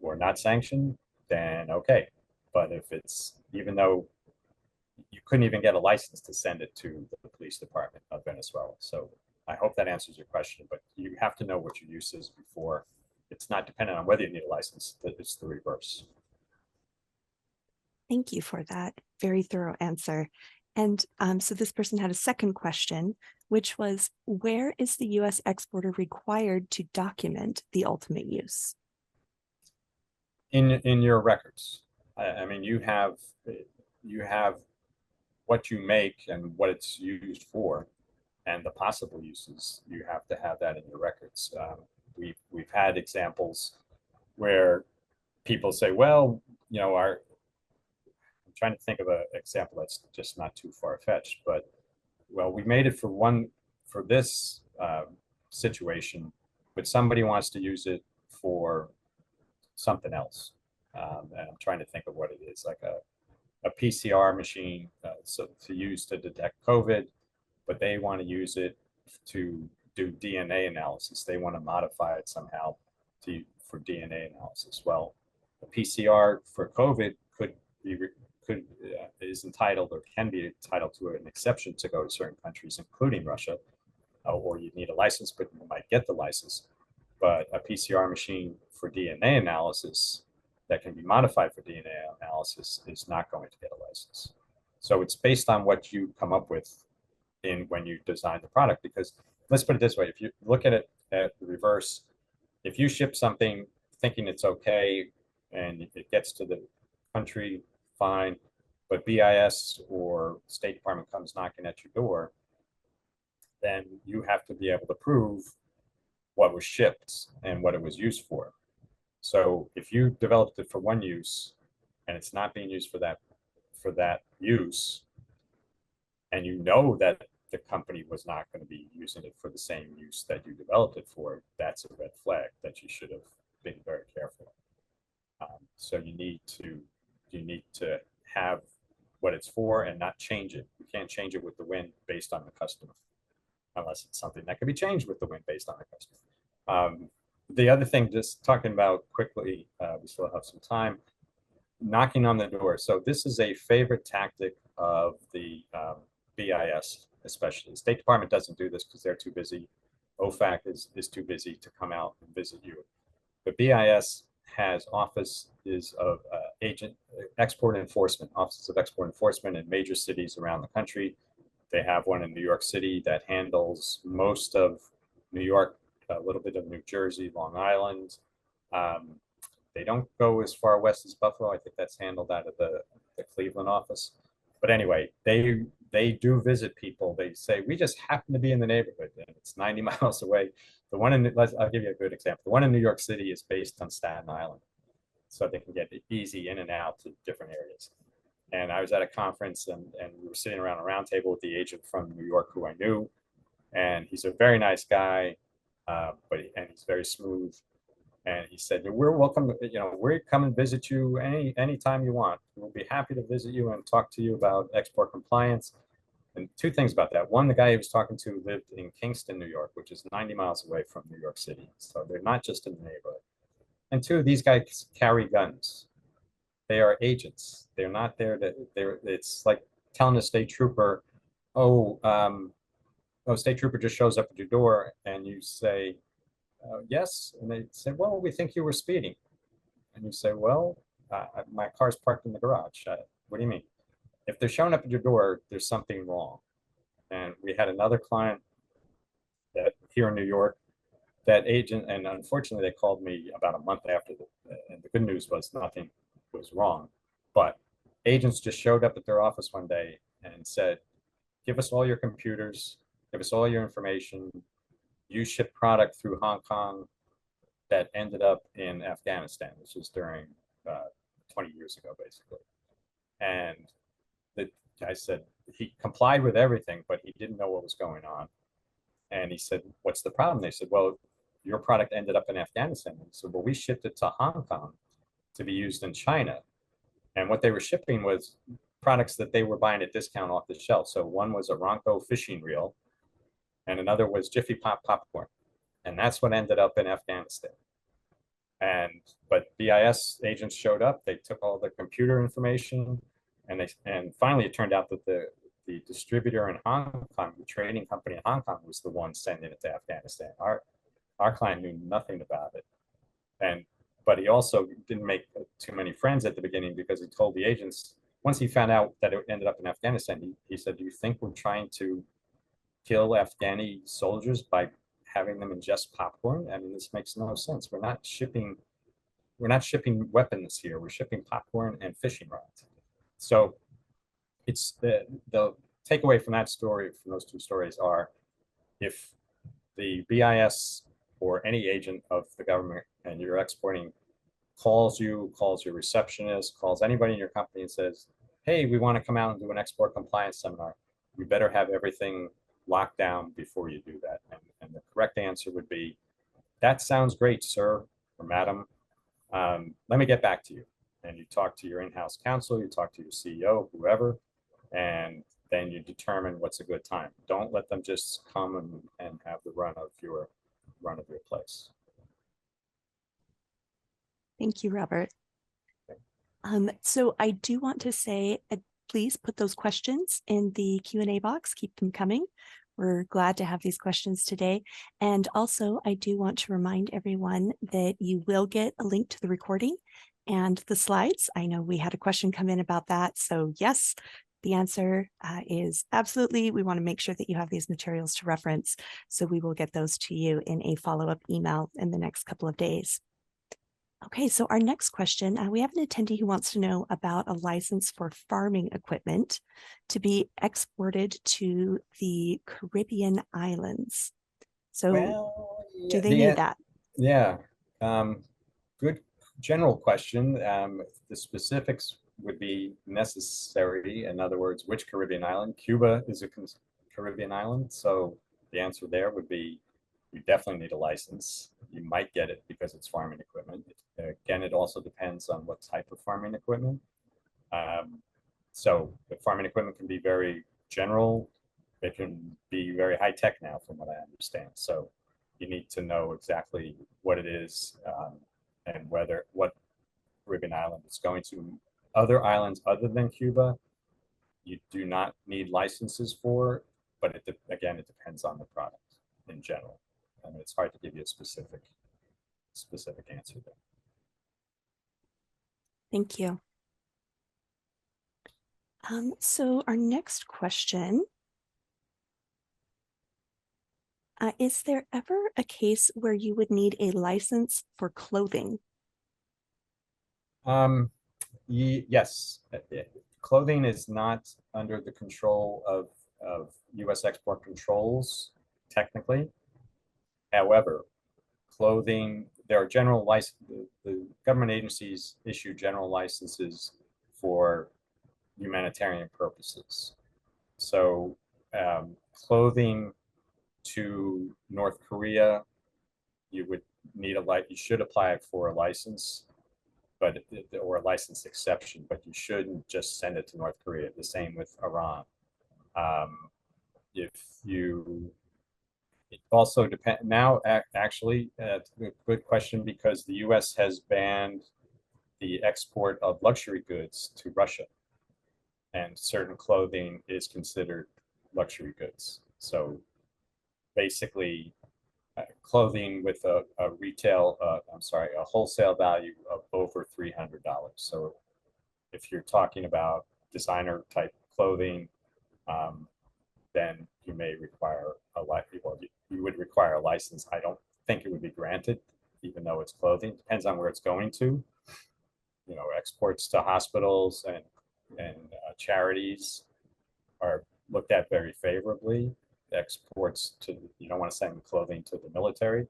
or not sanctioned, then okay. But if it's, even though you couldn't even get a license to send it to the police department of Venezuela. So I hope that answers your question, but you have to know what your use is before. It's not dependent on whether you need a license, it's the reverse. Thank you for that very thorough answer. And so this person had a second question, which was, where is the U.S. exporter required to document the ultimate use? In your records. I mean, you have what you make and what it's used for, and the possible uses. You have to have that in your records. We've had examples where people say, well, you know, I'm trying to think of an example that's just not too far-fetched, but well, we made it for this situation, but somebody wants to use it for something else. And I'm trying to think of what it is, like a PCR machine so to use to detect COVID, but they want to use it to do DNA analysis. They want to modify it somehow for DNA analysis. Well, a PCR for COVID is entitled or can be entitled to an exception to go to certain countries, including Russia, or you need a license, but you might get the license. But a PCR machine for DNA analysis that can be modified for DNA analysis is not going to get a license. So it's based on what you come up with when you design the product, because let's put it this way, if you look at it at the reverse, if you ship something thinking it's okay and it gets to the country, fine, but BIS or State Department comes knocking at your door, then you have to be able to prove what was shipped and what it was used for. So if you developed it for one use and it's not being used for that use, and you know that the company was not going to be using it for the same use that you developed it for, that's a red flag that you should have been very careful. So you need to have what it's for and not change it. You can't change it with the wind based on the customer, unless it's something that can be changed with the wind based on the customer. The other thing, just talking about quickly, we still have some time, knocking on the door. So this is a favorite tactic of the BIS, especially. The State Department doesn't do this because they're too busy. OFAC is too busy to come out and visit you. But BIS has offices of export enforcement, offices of export enforcement in major cities around the country. They have one in New York City that handles most of New York, a little bit of New Jersey, Long Island. They don't go as far west as Buffalo. I think that's handled out of the Cleveland office. But anyway, they do visit people. They say, we just happen to be in the neighborhood, and it's 90 miles away. The one I'll give you a good example. The one in New York City is based on Staten Island, so they can get easy in and out to different areas. And I was at a conference, and we were sitting around a round table with the agent from New York who I knew, and he's a very nice guy, and he's very smooth. And he said, we're welcome, we're come and visit you anytime you want. We'll be happy to visit you and talk to you about export compliance. And two things about that. One, the guy he was talking to lived in Kingston, New York, which is 90 miles away from New York City. So they're not just in the neighborhood. And two, these guys carry guns. They are agents. They're not there it's like telling a state trooper, state trooper just shows up at your door, and you say, yes. And they say, well, we think you were speeding. And you say, well, my car's parked in the garage. What do you mean? If they're showing up at your door, there's something wrong. And we had another client that here in New York, that agent, and unfortunately they called me about a month after and the good news was nothing was wrong. But agents just showed up at their office one day and said, give us all your computers, give us all your information. You ship product through Hong Kong that ended up in Afghanistan. This was during 20 years ago, basically. And the guy said he complied with everything, but he didn't know what was going on. And he said, what's the problem? They said, well, your product ended up in Afghanistan. And he said, well, we shipped it to Hong Kong to be used in China. And what they were shipping was products that they were buying at discount off the shelf. So one was a Ronco fishing reel, and another was Jiffy Pop popcorn. And that's what ended up in Afghanistan. But BIS agents showed up, they took all the computer information, and finally it turned out that the distributor in Hong Kong, the trading company in Hong Kong, was the one sending it to Afghanistan. Our client knew nothing about it. But he also didn't make too many friends at the beginning, because he told the agents, once he found out that it ended up in Afghanistan, he said, do you think we're trying to kill Afghani soldiers by having them ingest popcorn? I mean, this makes no sense. We're not shipping weapons here. We're shipping popcorn and fishing rods. So it's the takeaway from that story, from those two stories, are if the BIS or any agent of the government and you're exporting calls your receptionist, calls anybody in your company and says, hey, we want to come out and do an export compliance seminar, you better have everything locked down before you do that. And the correct answer would be, that sounds great, sir or madam. Let me get back to you. And you talk to your in-house counsel, you talk to your CEO, whoever, and then you determine what's a good time. Don't let them just come and have the run of your place. Thank you, Robert. So I do want to say, please put those questions in the Q&A box. Keep them coming. We're glad to have these questions today. And also, I do want to remind everyone that you will get a link to the recording and the slides. I know we had a question come in about that. So yes, the answer is absolutely. We want to make sure that you have these materials to reference. So we will get those to you in a follow-up email in the next couple of days. Okay, so our next question, we have an attendee who wants to know about a license for farming equipment to be exported to the Caribbean islands. So do they need that? Yeah, good general question. The specifics would be necessary. In other words, which Caribbean island? Cuba is a Caribbean island. So the answer there would be, you definitely need a license. You might get it because it's farming equipment. Again, it also depends on what type of farming equipment. So the farming equipment can be very general. It can be very high tech now, from what I understand. So you need to know exactly what it is and what Caribbean island it's going to. Other islands other than Cuba, you do not need licenses for, but again, it depends on the product in general. I mean, it's hard to give you a specific answer there. Thank you. So our next question, is there ever a case where you would need a license for clothing? Yes, clothing is not under the control of U.S. export controls, technically. However, clothing, there are general licenses, the government agencies issue general licenses for humanitarian purposes. So clothing to North Korea, you would need you should apply for a license, or a license exception, but you shouldn't just send it to North Korea. The same with Iran. It also depends now, actually, good question, because the US has banned the export of luxury goods to Russia, and certain clothing is considered luxury goods. So basically, clothing with a wholesale value of over $300. So if you're talking about designer type clothing, then you may require you would require a license. I don't think it would be granted, even though it's clothing. Depends on where it's going to. You know, exports to hospitals and charities are looked at very favorably. Exports to, you don't want to send clothing to the military,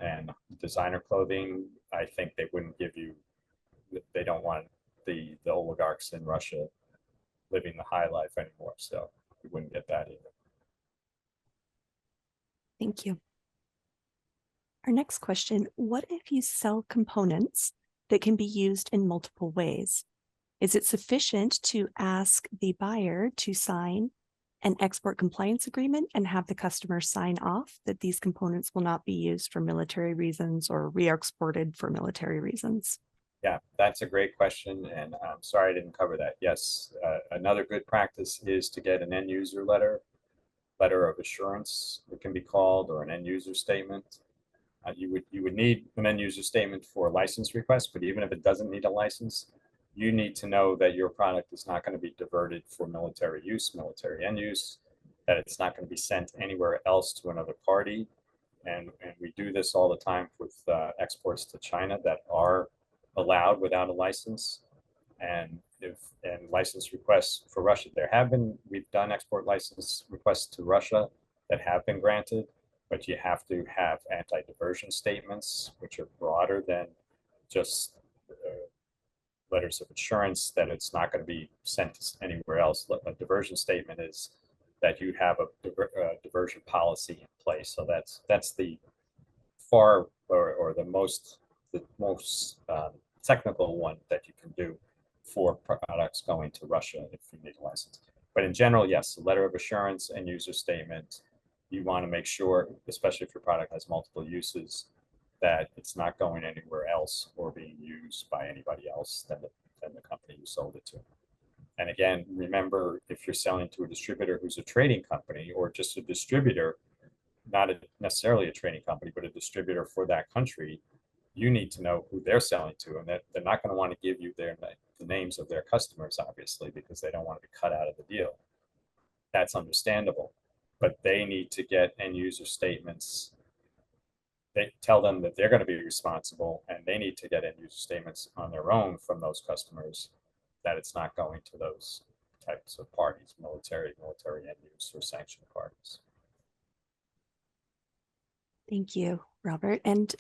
and designer clothing, I think they wouldn't give you. They don't want the oligarchs in Russia living the high life anymore, so you wouldn't get that either. Thank you. Our next question, what if you sell components that can be used in multiple ways? Is it sufficient to ask the buyer to sign an export compliance agreement and have the customer sign off that these components will not be used for military reasons or re-exported for military reasons? Yeah, that's a great question, and I'm sorry I didn't cover that. Yes, another good practice is to get an end user letter of assurance, it can be called, or an end user statement. You would need an end user statement for a license request, but even if it doesn't need a license, you need to know that your product is not going to be diverted for military use, military end use, that it's not going to be sent anywhere else to another party. And we do this all the time with exports to China that are allowed without a license. And license requests for Russia, we've done export license requests to Russia that have been granted, but you have to have anti-diversion statements, which are broader than just letters of assurance that it's not going to be sent anywhere else. A diversion statement is that you have a diversion policy in place. So that's the far or the most technical one that you can do for products going to Russia if you need a license. But in general, yes, a letter of assurance and user statement. You want to make sure, especially if your product has multiple uses, that it's not going anywhere else or being used by anybody else than the company you sold it to. And again, remember, if you're selling to a distributor who's a trading company or just a distributor, not necessarily a trading company, but a distributor for that country, you need to know who they're selling to, and that they're not going to want to give you the names of their customers, obviously, because they don't want to be cut out of the deal. That's understandable, but they need to get end user statements. They tell them that they're going to be responsible, and they need to get end user statements on their own from those customers that it's not going to those types of parties, military end use, or sanctioned parties. Thank you, Robert. And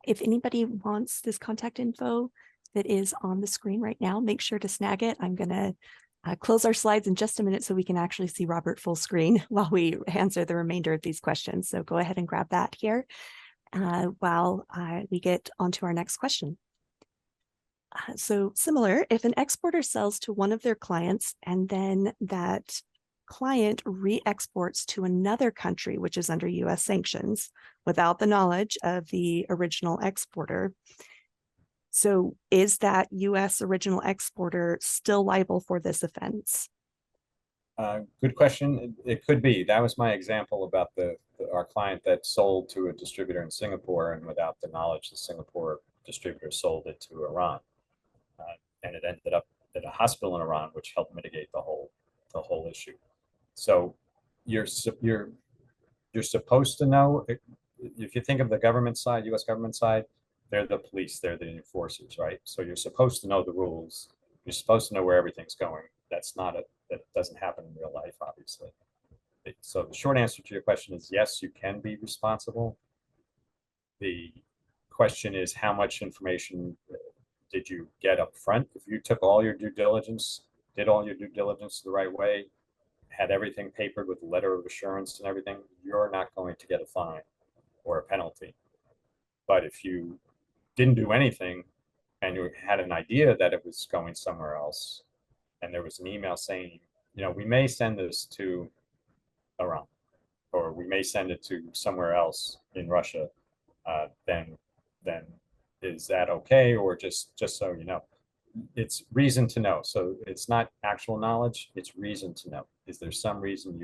if anybody wants this contact info that is on the screen right now, make sure to snag it. I'm going to close our slides in just a minute so we can actually see Robert full screen while we answer the remainder of these questions. So go ahead and grab that here while we get onto our next question. So similar, if an exporter sells to one of their clients and then that client re-exports to another country, which is under US sanctions, without the knowledge of the original exporter, so is that US original exporter still liable for this offense? Good question. It could be. That was my example about our client that sold to a distributor in Singapore, and without the knowledge, the Singapore distributor sold it to Iran, and it ended up at a hospital in Iran, which helped mitigate the whole issue. So you're supposed to know. If you think of the government side, U.S. government side, they're the police, they're the enforcers, right? So you're supposed to know the rules. You're supposed to know where everything's going. That doesn't happen in real life, obviously. So the short answer to your question is yes, you can be responsible. The question is, how much information did you get up front? If you took all your due diligence, did all your due diligence the right way, had everything papered with a letter of assurance and everything, you're not going to get a fine or a penalty. But if you didn't do anything and you had an idea that it was going somewhere else, and there was an email saying, we may send this to Iran, or we may send it to somewhere else in Russia, then is that okay? Or just so you know, it's reason to know. So it's not actual knowledge, it's reason to know. Is there some reason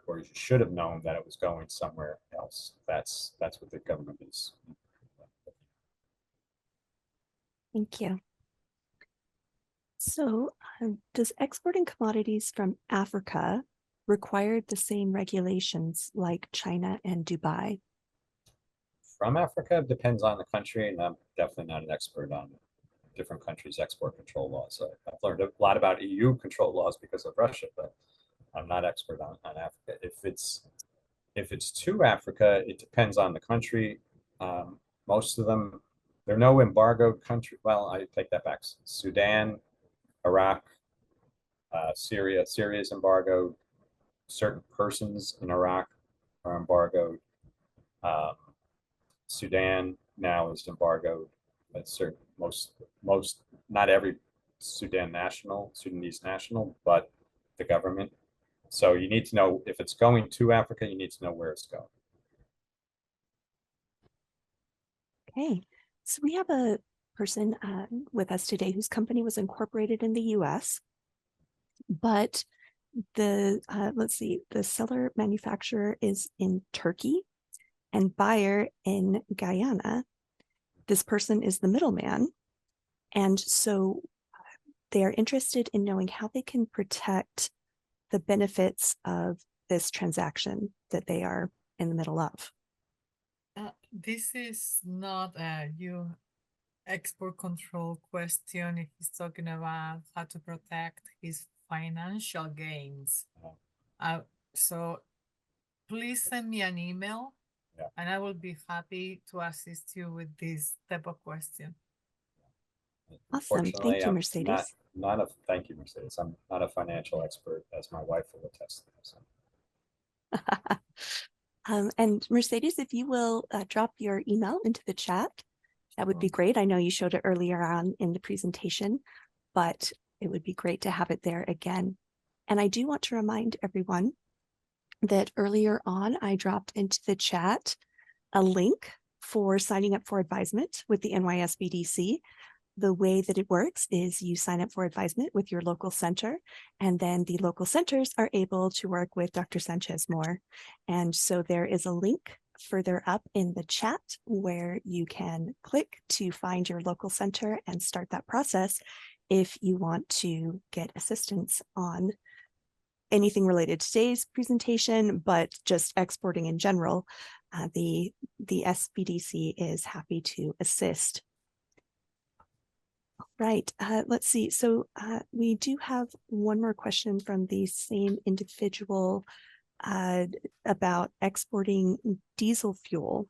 or you should have known that it was going somewhere else? That's what the government is. Thank you. So does exporting commodities from Africa require the same regulations like China and Dubai? From Africa, depends on the country, and I'm definitely not an expert on different countries' export control laws. So I've learned a lot about EU control laws because of Russia, but I'm not expert on Africa. If it's to Africa, it depends on the country. Most of them, there are no embargoed country. Well, I take that back. Sudan, Iraq, Syria. Syria is embargoed. Certain persons in Iraq are embargoed. Sudan now is embargoed. That's certain, most, not every Sudanese national, but the government. So you need to know if it's going to Africa, you need to know where it's going. Okay, so we have a person with us today whose company was incorporated in the US, but the seller manufacturer is in Turkey and buyer in Guyana. This person is the middleman, and so they are interested in knowing how they can protect the benefits of this transaction that they are in the middle of. This is not a export control question. If he's talking about how to protect his financial gains. So please send me an email, and I will be happy to assist you with this type of question. Awesome. Thank you, Mercedes. not a, thank you, Mercedes. I'm not a financial expert, as my wife will attest to. So. And Mercedes, if you will drop your email into the chat, that would be great. I know you showed it earlier on in the presentation, but it would be great to have it there again. And I do want to remind everyone that earlier on, I dropped into the chat a link for signing up for advisement with the NYSBDC. The way that it works is you sign up for advisement with your local center, and then the local centers are able to work with Dr. Sanchez more. And so there is a link further up in the chat where you can click to find your local center and start that process if you want to get assistance on anything related to today's presentation, but just exporting in general. The SBDC is happy to assist. Right, let's see. So we do have one more question from the same individual about exporting diesel fuel.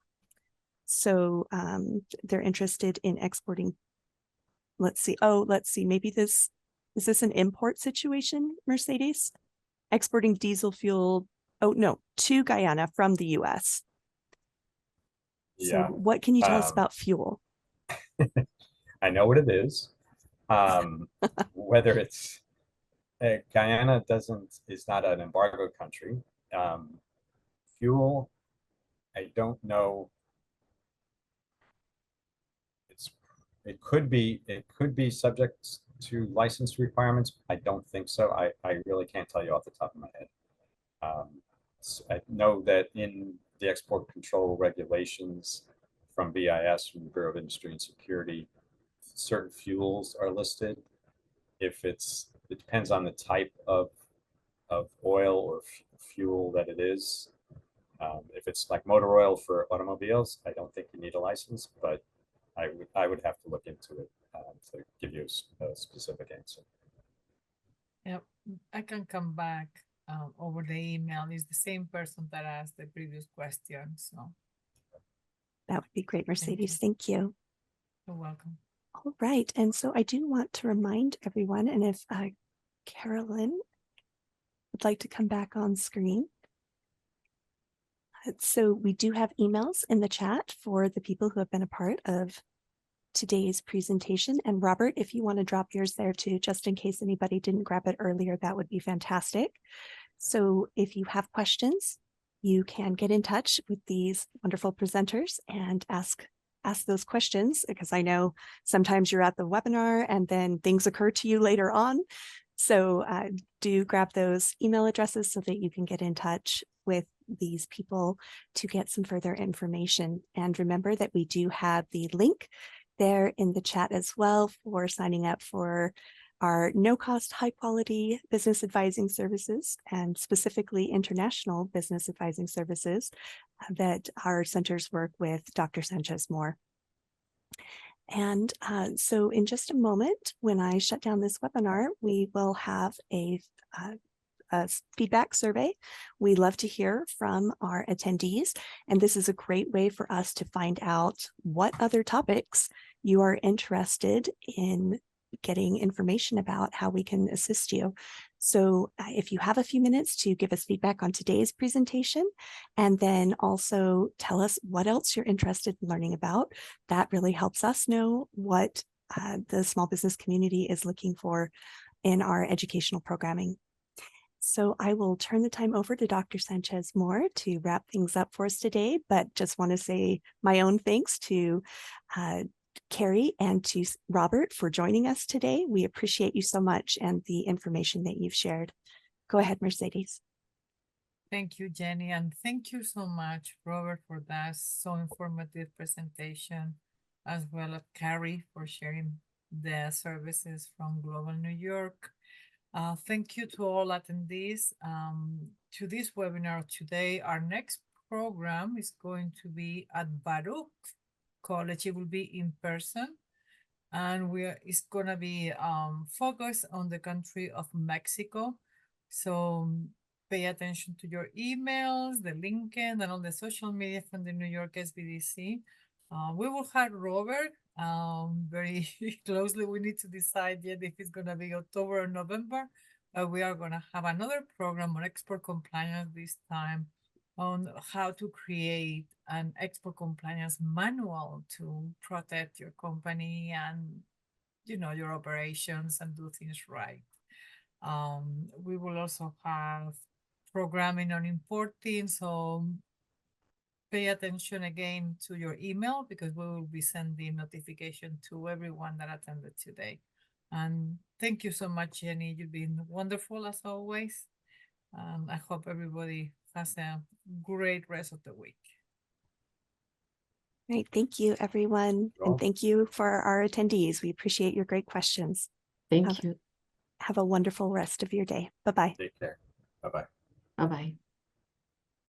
So they're interested in exporting, let's see. Oh, let's see, maybe is this an import situation, Mercedes? Exporting diesel fuel, oh no, to Guyana from the US. Yeah. So what can you tell us about fuel? I know what it is. Whether it's Guyana is not an embargo country. Fuel, I don't know. It could be subject to license requirements. I don't think so. I really can't tell you off the top of my head. I know that in the export control regulations from BIS, from the Bureau of Industry and Security, certain fuels are listed. If it depends on the type of oil or fuel that it is. If it's like motor oil for automobiles, I don't think you need a license, but I would have to look into it to give you a specific answer. Yep, I can come back over the email. It's the same person that asked the previous question, so. That would be great, Mercedes. Thank you. You're welcome. All right, and so I do want to remind everyone, and if Carolyn would like to come back on screen. So we do have emails in the chat for the people who have been a part of today's presentation. And Robert, if you want to drop yours there too, just in case anybody didn't grab it earlier, that would be fantastic. So if you have questions, you can get in touch with these wonderful presenters and ask those questions, because I know sometimes you're at the webinar and then things occur to you later on. So do grab those email addresses so that you can get in touch with these people to get some further information. And remember that we do have the link there in the chat as well for signing up for our no-cost, high-quality business advising services, and specifically international business advising services that our centers work with Dr. Sanchez more. And so in just a moment, when I shut down this webinar, we will have a feedback survey. We love to hear from our attendees, and this is a great way for us to find out what other topics you are interested in getting information about, how we can assist you. So if you have a few minutes to give us feedback on today's presentation, and then also tell us what else you're interested in learning about, that really helps us know what the small business community is looking for in our educational programming. So I will turn the time over to Dr. Sanchez Moore to wrap things up for us today, but just want to say my own thanks to Carrie and to Robert for joining us today. We appreciate you so much and the information that you've shared. Go ahead, Mercedes. Thank you, Jenny, and thank you so much, Robert, for that so informative presentation, as well as Carrie for sharing the services from Global New York. Thank you to all attendees to this webinar today. Our next program is going to be at Baruch College. It will be in person, and it's going to be focused on the country of Mexico. So pay attention to your emails, the LinkedIn, and all the social media from the New York SBDC We will have Robert very closely. We need to decide yet if it's gonna be October or November. We are gonna have another program on export compliance this time on how to create an export compliance manual to protect your company and your operations and do things right. We will also have programming on importing, so pay attention again to your email because we will be sending notification to everyone that attended today. And thank you so much, Jenny. You've been wonderful as always. I hope everybody has a great rest of the week. Great. Thank you, everyone. You're And thank you for our attendees. We appreciate your great questions. Thank you. Have a wonderful rest of your day. Bye-bye. Take care. Bye-bye. Bye-bye.